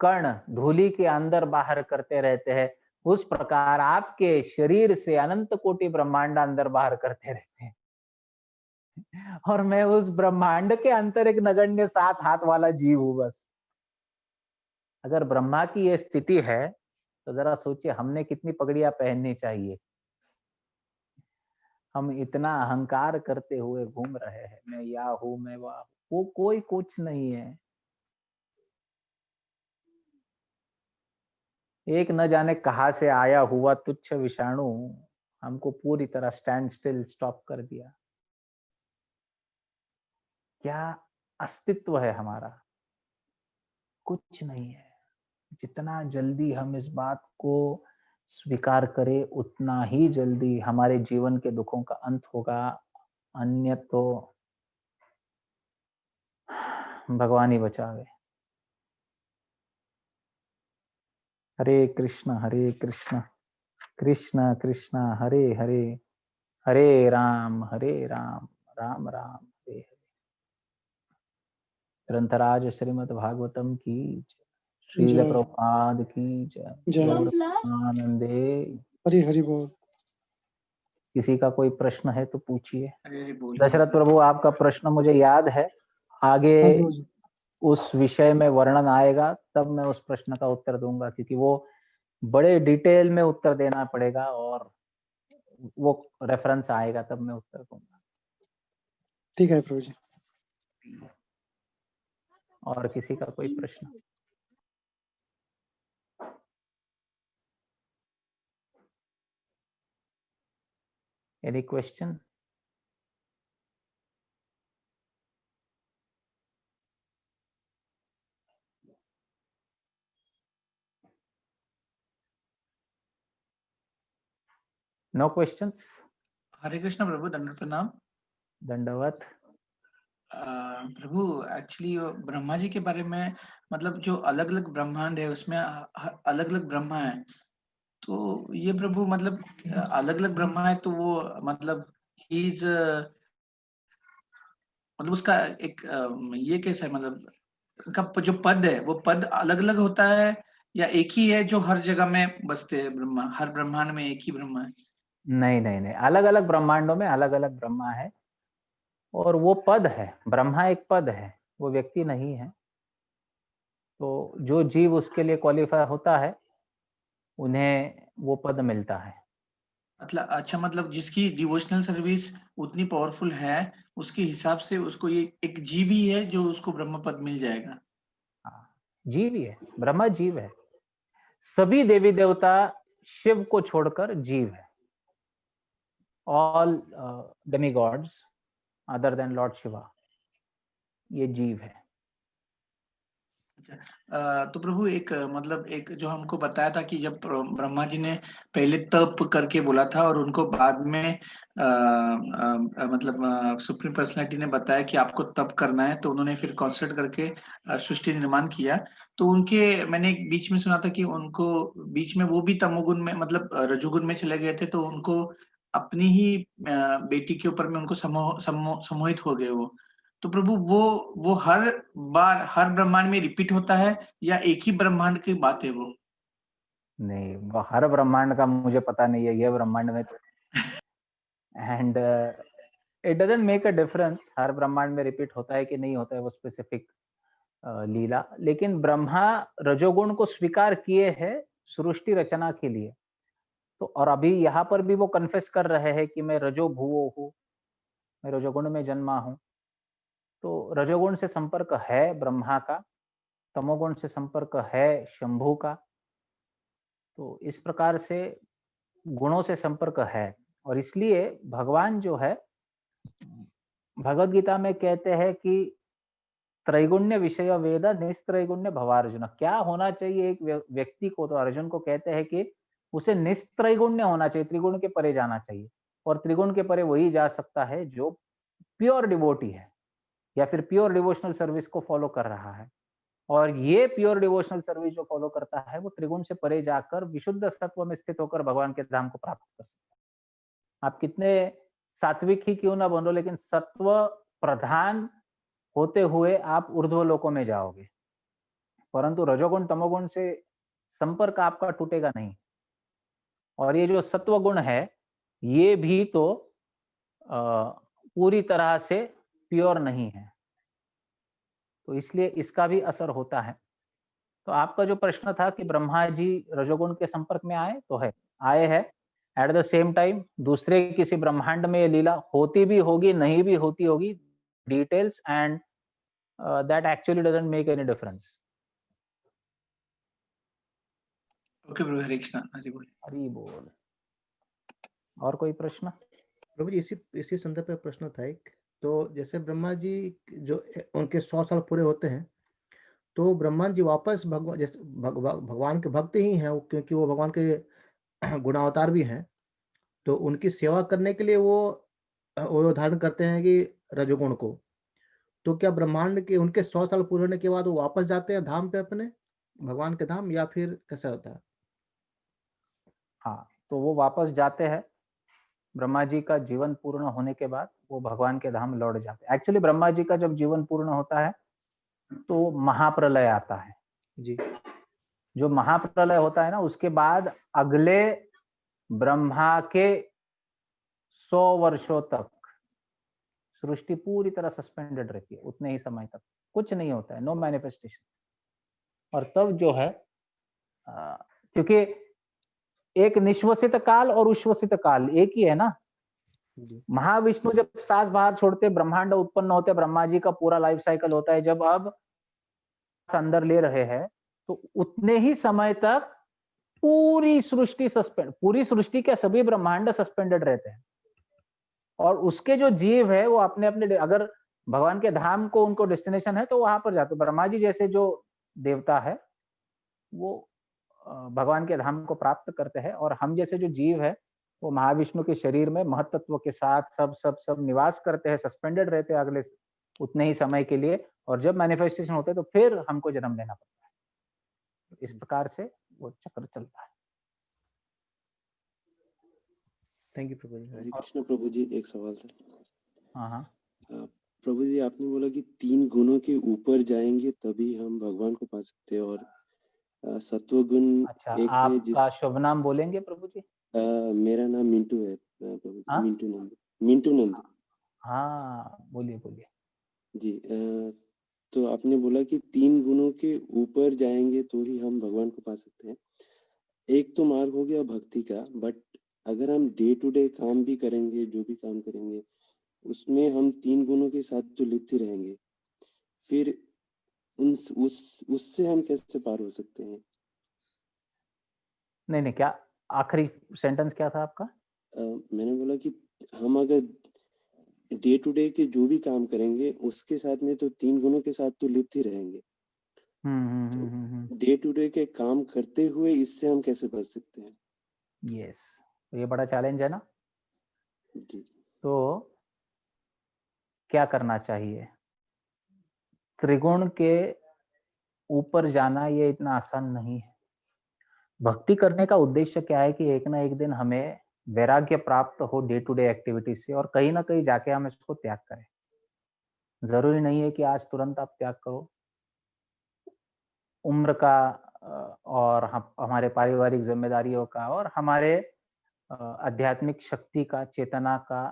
कण धूलि के अंदर बाहर करते रहते हैं, उस प्रकार आपके शरीर से अनंत कोटि ब्रह्मांड अंदर बाहर करते रहते हैं, और मैं उस ब्रह्मांड के अंतर एक नगण्य 7 हाथ वाला जीव हूं बस। अगर ब्रह्मा की ये स्थिति है तो जरा सोचिए हमने कितनी पगड़ियां पहननी चाहिए। हम इतना अहंकार करते हुए घूम रहे हैं, मैं या हूं, मैं वह हूं। वो कोई कुछ नहीं है। एक न जाने कहां से आया हुआ तुच्छ विषाणु हमको पूरी तरह स्टैंड स्टिल स्टॉप कर दिया। क्या अस्तित्व है हमारा? कुछ नहीं है। जितना जल्दी हम इस बात को स्वीकार करें, उतना ही जल्दी हमारे जीवन के दुखों का अंत होगा। अन्य तो भगवान ही बचावे। हरे कृष्ण कृष्ण कृष्ण हरे हरे, हरे राम राम राम हरे हरे। ग्रंथराज श्रीमद् भागवतम की जय। श्रील
जय
प्रभुपाद की जय।
जय
गौर आनंदे।
हरि हरि बोल।
किसी का कोई प्रश्न है तो पूछिए।
हरे बोल।
दशरथ प्रभु, आपका प्रश्न मुझे याद है। आगे
हाँ प्रभु जी।
उस विषय में वर्णन आएगा तब मैं उस प्रश्न का उत्तर दूंगा, क्योंकि वो बड़े डिटेल में उत्तर देना पड़ेगा और वो रेफरेंस आएगा तब मैं उत्तर दूंगा।
ठीक है प्रभु जी।
और किसी का कोई प्रश्न? Any question? No questions?
Hare Krishna प्रभु, दंड प्रणाम।
दंडवत।
प्रभु एक्चुअली ब्रह्मा जी के बारे में, मतलब जो अलग अलग ब्रह्मांड है उसमें अलग अलग ब्रह्मा है, तो ये प्रभु मतलब अलग अलग ब्रह्मा है तो वो मतलब ही इज मतलब उसका एक ये कैसा है, मतलब उनका जो पद है वो पद अलग अलग होता है या एक ही है जो हर जगह में बसते हैं ब्रह्मा, हर ब्रह्मांड में एक ही ब्रह्मा है?
नहीं नहीं नहीं, अलग अलग ब्रह्मांडों में अलग अलग ब्रह्मा है, और वो पद है। ब्रह्मा एक पद है, वो व्यक्ति नहीं है। तो जो जीव उसके लिए क्वालिफाई होता है उन्हें वो पद मिलता है।
मतलब अच्छा, मतलब जिसकी डिवोशनल सर्विस उतनी पावरफुल है उसके हिसाब से उसको ये एक जीव ही है जो उसको ब्रह्म पद मिल जाएगा।
हाँ, जीव ही है, ब्रह्मा जीव है। सभी देवी देवता शिव को छोड़कर जीव है। All demigords other than Lord Shiva, ये जीव है।
तो प्रभु एक मतलब एक जो हमको बताया था कि जब ब्रह्मा जी ने पहले तप करके बोला था और उनको बाद में मतलब सुप्रीम पर्सनैलिटी ने बताया कि आपको तप करना है, तो उन्होंने फिर कॉन्सल्ट करके सृष्टि निर्माण किया। तो उनके मैंने एक बीच में सुना था कि उनको बीच में वो भी तमोगुण में मतलब रजोगुण में चले गए थे, तो उनको अपनी ही बेटी के ऊपर में उनको सम्मोहित हो गए वो। तो प्रभु वो हर बार हर ब्रह्मांड में रिपीट होता है या एक ही ब्रह्मांड की बात है वो?
नहीं, वो हर ब्रह्मांड का मुझे पता नहीं है, ये ब्रह्मांड में तो and it doesn't make a difference हर ब्रह्मांड में रिपीट होता है कि नहीं होता है वो स्पेसिफिक लीला। लेकिन ब्रह्मा रजोगुण को स्वीकार किए हैं सृष्टि रचना के लिए। तो और अभी यहाँ पर भी वो कन्फेस कर रहे हैं कि मैं रजो भुवो हूँ, मैं रजोगुण में जन्मा हूँ। तो रजोगुण से संपर्क है ब्रह्मा का, तमोगुण से संपर्क है शंभू का। तो इस प्रकार से गुणों से संपर्क है और इसलिए भगवान जो है भगवत गीता में कहते हैं कि त्रैगुण्य विषय वेद निस्त्रैगुण्य भवार्जुन। क्या होना चाहिए एक व्यक्ति को, तो अर्जुन को कहते हैं कि उसे निस्त्रैगुण्य होना चाहिए, त्रिगुण के परे जाना चाहिए। और त्रिगुण के परे वही जा सकता है जो प्योर डिवोटी है या फिर प्योर डिवोशनल सर्विस को फॉलो कर रहा है। और ये प्योर डिवोशनल सर्विस जो फॉलो करता है वो त्रिगुण से परे जाकर विशुद्ध सत्व में स्थित होकर भगवान के धाम को प्राप्त कर सकता है। आप कितने सात्विक ही क्यों ना बनो, लेकिन सत्व प्रधान होते हुए आप ऊर्ध्व लोकों में जाओगे, परंतु रजोगुण तमोगुण से संपर्क आपका टूटेगा नहीं। और ये जो सत्व गुण है ये भी तो पूरी तरह से प्योर नहीं है, तो इसलिए इसका भी असर होता है। तो आपका जो प्रश्न था कि ब्रह्मा जी रजोगुण के संपर्क में आए, तो है, आए हैं। एट द सेम टाइम दूसरे किसी ब्रह्मांड में ये लीला होती भी होगी, नहीं भी होती होगी, details and that actually doesn't make any difference.
Okay प्रभु, हरे कृष्णा, हरि बोल।
हरि बोल। और कोई प्रश्न?
प्रभु जी इसी संदर्भ में प्रश्न था एक। तो जैसे ब्रह्मा जी जो उनके 100 साल पूरे होते हैं, तो ब्रह्मा जी वापस भगवान जैसे भगवान के भक्त ही हैं, क्योंकि वो भगवान के गुणावतार भी हैं। तो उनकी सेवा करने के लिए वो धारण करते हैं कि रजोगुण को। तो क्या ब्रह्मांड के उनके 100 साल पूरे होने के बाद वो वापस जाते हैं धाम पे, अपने भगवान के धाम, या फिर कैसा होता है?
हाँ, तो वो वापस जाते हैं। ब्रह्मा जी का जीवन पूर्ण होने के बाद वो भगवान के धाम लौट जाते हैं। एक्चुअली ब्रह्मा जी का जब जीवन पूर्ण होता है तो महाप्रलय आता है
जी।
जो महाप्रलय होता है ना, उसके बाद अगले ब्रह्मा के 100 वर्षों तक सृष्टि पूरी तरह सस्पेंडेड रहती है। उतने ही समय तक कुछ नहीं होता है, नो मैनिफेस्टेशन। और तब जो है क्योंकि एक निश्वसित काल और उश्वसित काल एक ही है ना। महाविष्णु जब सांस बाहर छोड़ते ब्रह्मांड उत्पन्न होते, ब्रह्मा जी का पूरा लाइफ साइकिल होता है। जब अब अंदर ले रहे हैं तो उतने ही समय तक पूरी सृष्टि पूरी सृष्टि के सभी ब्रह्मांड सस्पेंडेड रहते हैं। और उसके जो जीव है वो अपने अपने, अगर भगवान के धाम को उनको डेस्टिनेशन है तो वहां पर जाते। ब्रह्मा जी जैसे जो देवता है वो भगवान के धाम को प्राप्त करते हैं, और हम जैसे जो जीव है वो महाविष्णु के शरीर में महत्त्व के साथ सब निवास करते हैं, सस्पेंडेड रहते हैं अगले उतने ही समय के लिए। और जब मैनिफेस्टेशन होते हैं तो फिर हमको जन्म लेना पड़ता है। इस प्रकार से वो चक्र चलता है।
थैंक यू प्रभु जी।
हरे कृष्ण प्रभु जी, एक सवाल था।
हाँ हाँ
प्रभु जी, आपने बोला कि 3 गुणों के ऊपर जाएंगे तभी हम भगवान को पा सकते हैं, और सत्व गुण
अच्छा,
एक है
आपका शुभ नाम बोलेंगे प्रभु जी?
मेरा नाम मिंटू है प्रभु जी।
हाँ?
मिंटू नंद।
हाँ, बोलिए बोलिए।
जी। तो आपने बोला कि 3 गुणों के ऊपर जाएंगे तो ही हम भगवान को पा सकते हैं। एक तो मार्ग हो गया भक्ति का, बट अगर हम डे टू डे काम भी करेंगे, जो भी काम करेंगे, उसमें हम 3 गुणों के साथ जो लिप्त रहेंगे, फिर उससे हम कैसे पार हो सकते हैं?
नहीं, क्या आखिरी सेंटेंस क्या था आपका?
मैंने बोला कि हम अगर डे टू डे के जो भी काम करेंगे उसके साथ में तो 3 गुणों के साथ तो लिप्त ही रहेंगे, डे टू डे के काम करते हुए इससे हम कैसे बच सकते हैं?
यस, ये बड़ा चैलेंज है ना।
जी।
तो क्या करना चाहिए? त्रिगुण के ऊपर जाना ये इतना आसान नहीं है। भक्ति करने का उद्देश्य क्या है कि एक ना एक दिन हमें वैराग्य प्राप्त हो डे टू डे एक्टिविटी से, और कहीं ना कहीं जाके हम इसको त्याग करें। जरूरी नहीं है कि आज तुरंत आप त्याग करो। उम्र का और हमारे पारिवारिक जिम्मेदारियों का और हमारे आध्यात्मिक शक्ति का, चेतना का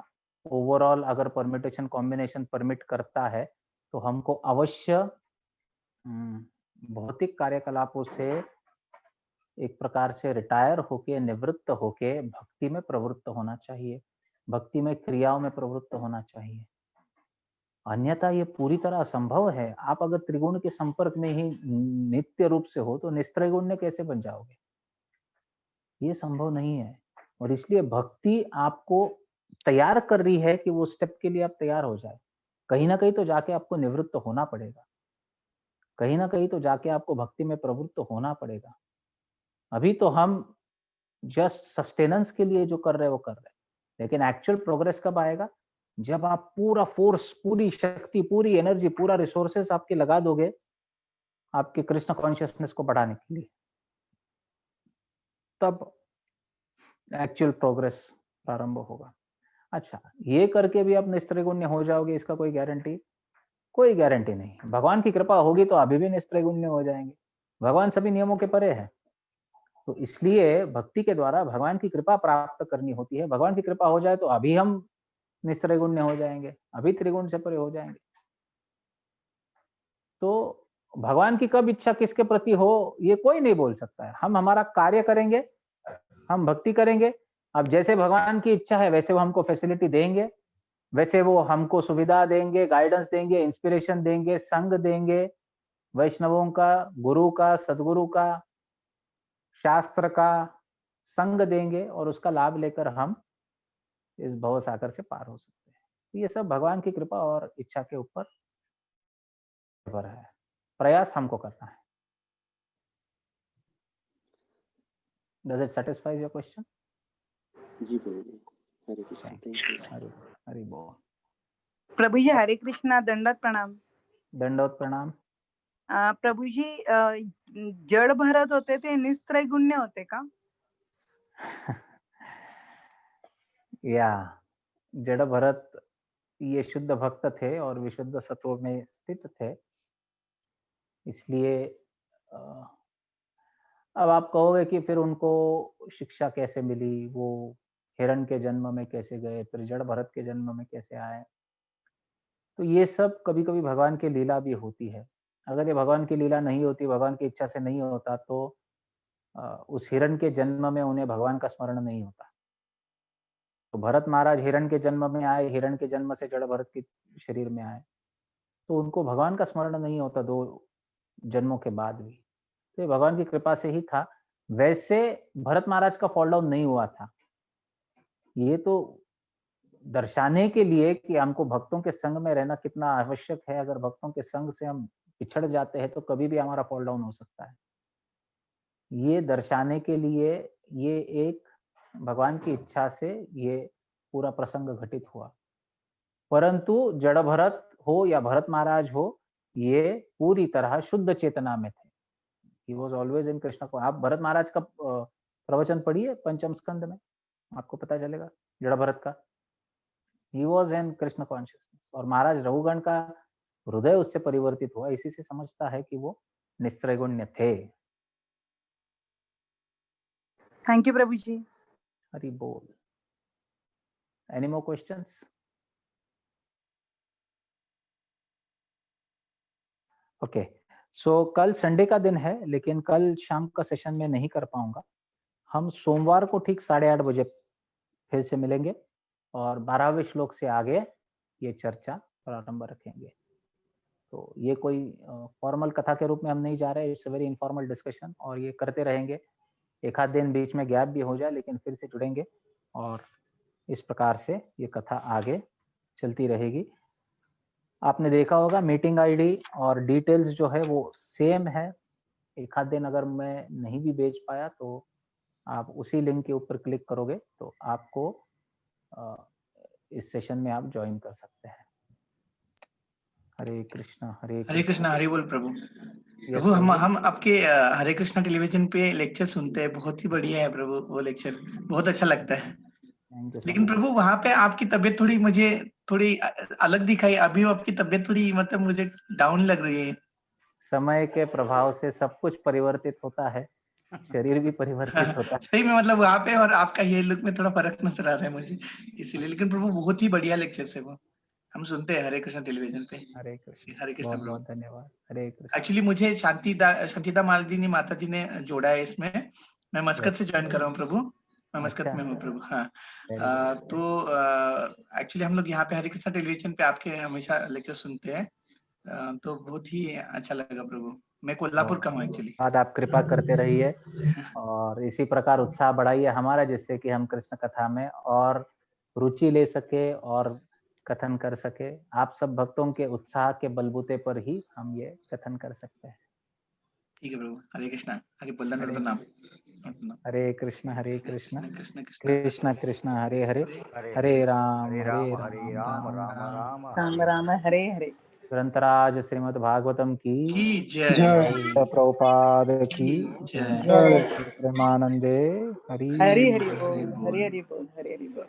ओवरऑल अगर परमिटेशन कॉम्बिनेशन परमिट करता है तो हमको अवश्य भौतिक कार्यकलापों से एक प्रकार से रिटायर होके, निवृत्त होके भक्ति में प्रवृत्त होना चाहिए, भक्ति में क्रियाओं में प्रवृत्त होना चाहिए। अन्यथा ये पूरी तरह असंभव है। आप अगर त्रिगुण के संपर्क में ही नित्य रूप से हो तो निस्त्रिगुण्य कैसे बन जाओगे? ये संभव नहीं है। और इसलिए भक्ति आपको तैयार कर रही है कि वो स्टेप के लिए आप तैयार हो जाए। कहीं ना कहीं तो जाके आपको निवृत्त होना पड़ेगा, कहीं ना कहीं तो जाके आपको भक्ति में प्रवृत्त होना पड़ेगा। अभी तो हम जस्ट सस्टेनेंस के लिए जो कर रहे हैं वो कर रहे हैं, लेकिन एक्चुअल प्रोग्रेस कब आएगा? जब आप पूरा फोर्स, पूरी शक्ति, पूरी एनर्जी, पूरा रिसोर्सेस आपके लगा दोगे आपके कृष्ण कॉन्शियसनेस को बढ़ाने के लिए, तब एक्चुअल प्रोग्रेस प्रारंभ होगा। अच्छा, ये करके भी आप निस्त्रिगुण्य हो जाओगे इसका कोई गारंटी? कोई गारंटी नहीं। भगवान की कृपा होगी तो अभी भी निस्त्रिगुण्य हो जाएंगे। भगवान सभी नियमों के परे है। तो इसलिए भक्ति के द्वारा भगवान की कृपा प्राप्त करनी होती है। भगवान की कृपा हो जाए तो अभी हम निस्त्रिगुण्य हो जाएंगे, अभी त्रिगुण से परे हो जाएंगे। तो भगवान की कब इच्छा किसके प्रति हो ये कोई नहीं बोल सकता है। हम हमारा कार्य करेंगे, हम भक्ति करेंगे। अब जैसे भगवान की इच्छा है वैसे वो हमको फैसिलिटी देंगे, वैसे वो हमको सुविधा देंगे, गाइडेंस देंगे, इंस्पिरेशन देंगे, संग देंगे, वैष्णवों का, गुरु का, सदगुरु का, शास्त्र का संग देंगे, और उसका लाभ लेकर हम इस भव सागर से पार हो सकते हैं। तो ये सब भगवान की कृपा और इच्छा के ऊपर निर्भर है। प्रयास हमको करना है। Does it satisfy your question?
जी प्रभु जी, हरे कृष्ण, थैंक यू।
हरि बोल।
प्रभु जी हरे कृष्णा, दंडवत प्रणाम।
दंडवत प्रणाम।
प्रभु जी जड़ भरत होते थे, निस्त्रैगुण्य होते का?
या जड़ भरत ये शुद्ध भक्त थे और विशुद्ध सत्व में स्थित थे, इसलिए अब आप कहोगे कि फिर उनको शिक्षा कैसे मिली, वो हिरण के जन्म में कैसे गए, फिर जड़ भरत के जन्म में कैसे आए? तो ये सब कभी-कभी भगवान की लीला भी होती है। अगर ये भगवान की लीला नहीं होती, भगवान की इच्छा से नहीं होता तो उस हिरण के जन्म में उन्हें भगवान का स्मरण नहीं होता। तो भरत महाराज हिरण के जन्म में आए, हिरण के जन्म से जड़ भरत के शरीर में आए, तो उनको भगवान का स्मरण नहीं होता 2 जन्मों के बाद भी। तो ये भगवान की कृपा से ही था। वैसे भरत महाराज का फॉल डाउन नहीं हुआ था। ये तो दर्शाने के लिए कि हमको भक्तों के संग में रहना कितना आवश्यक है। अगर भक्तों के संग से हम पिछड़ जाते हैं तो कभी भी हमारा फॉल डाउन हो सकता है। ये दर्शाने के लिए ये एक भगवान की इच्छा से ये पूरा प्रसंग घटित हुआ। परंतु जड़ भरत हो या भरत महाराज हो, ये पूरी तरह शुद्ध चेतना में थे। He was always in Krishna को। आप भरत महाराज का प्रवचन पढ़िए पंचम स्कंद में, आपको पता चलेगा जड़ भरत का। He was in Krishna consciousness, और महाराज रघुगण का हृदय उससे परिवर्तित हुआ। इसी से समझता है कि वो निस्त्रैगुण्य थे।
थैंक यू प्रभु जी।
हरि बोल। Any more questions? ओके, सो कल संडे का दिन है, लेकिन कल शाम का सेशन में नहीं कर पाऊंगा। हम सोमवार को ठीक 8:30 बजे फिर से मिलेंगे और 12वें श्लोक से आगे ये चर्चा प्रारंभ रखेंगे। तो ये कोई फॉर्मल कथा के रूप में हम नहीं जा रहे, it's a very informal discussion, और ये करते रहेंगे। एक आध दिन बीच में गैप भी हो जाए, लेकिन फिर से जुड़ेंगे और इस प्रकार से ये कथा आगे चलती रहेगी। आपने देखा होगा मीटिंग आईडी और डिटेल्स जो है वो सेम है। एक आध दिन अगर मैं नहीं भी भेज पाया तो आप उसी लिंक के ऊपर क्लिक करोगे तो आपको इस सेशन में आप ज्वाइन कर सकते हैं। हरे कृष्णा
हरे कृष्णा, हरे बोल प्रभु।
Yes,
प्रभु हम
प्रभु।
हम आपके हरे कृष्णा टेलीविजन पे लेक्चर सुनते हैं, बहुत ही बढ़िया है प्रभु वो लेक्चर, बहुत अच्छा लगता है।
थैंक यू सो
लेकिन
मच।
प्रभु वहां पे आपकी तबीयत थोड़ी मुझे थोड़ी अलग दिखाई, अभी आपकी तबीयत थोड़ी मतलब मुझे डाउन लग रही है।
समय के प्रभाव से सब कुछ परिवर्तित होता है, शरीर भी परिवर्तित होता है।
सही में मतलब वहां पे और आपका ये लुक में थोड़ा फर्क नजर आ रहा है मुझे, इसीलिए। लेकिन प्रभु बहुत ही बढ़िया लेक्चर है वो, हम सुनते हैं हरे कृष्ण टेलीविजन पे।
हरे कृष्ण,
हरे कृष्ण
बहुत
प्रभु।
बहुत धन्यवाद। हरे कृष्ण।
एक्चुअली मुझे शांतिदा मालदीनी माता जी ने जोड़ा है इसमें। मैं मस्कत से ज्वाइन कर रहा हूँ प्रभु, मैं मस्कत
अच्छा।
में हूँ प्रभु। हाँ।
Very good.
तो एक्चुअली हम लोग यहाँ पे हरे कृष्ण टेलीविजन पे आपके हमेशा लेक्चर सुनते हैं। तो बहुत ही अच्छा लगा प्रभु। मैं कोल्हापुर का हूँ एक्चुअली।
बाद आप कृपा करते रहिए और इसी प्रकार उत्साह बढ़ाइए हमारा, जिससे कि हम कृष्ण कथा में और रुचि ले सके और कथन कर सके। आप सब भक्तों के उत्साह के बलबूते पर ही हम ये कथन कर सकते हैं।
ठीक है प्रभु। हरे कृष्णा, हरे बोलदान
हरे
प्रणाम।
हरे कृष्ण
कृष्ण कृष्ण
कृष्ण कृष्ण हरे हरे, हरे राम
राम राम
राम राम हरे हरे।
ग्रंथराज श्रीमद् भागवतम की
जय।
जय
प्रभुपाद की
जय।
जय।
प्रेमानंदे हरि
हरि हरि बोल, हरि हरि बोल, हरि हरि बोल।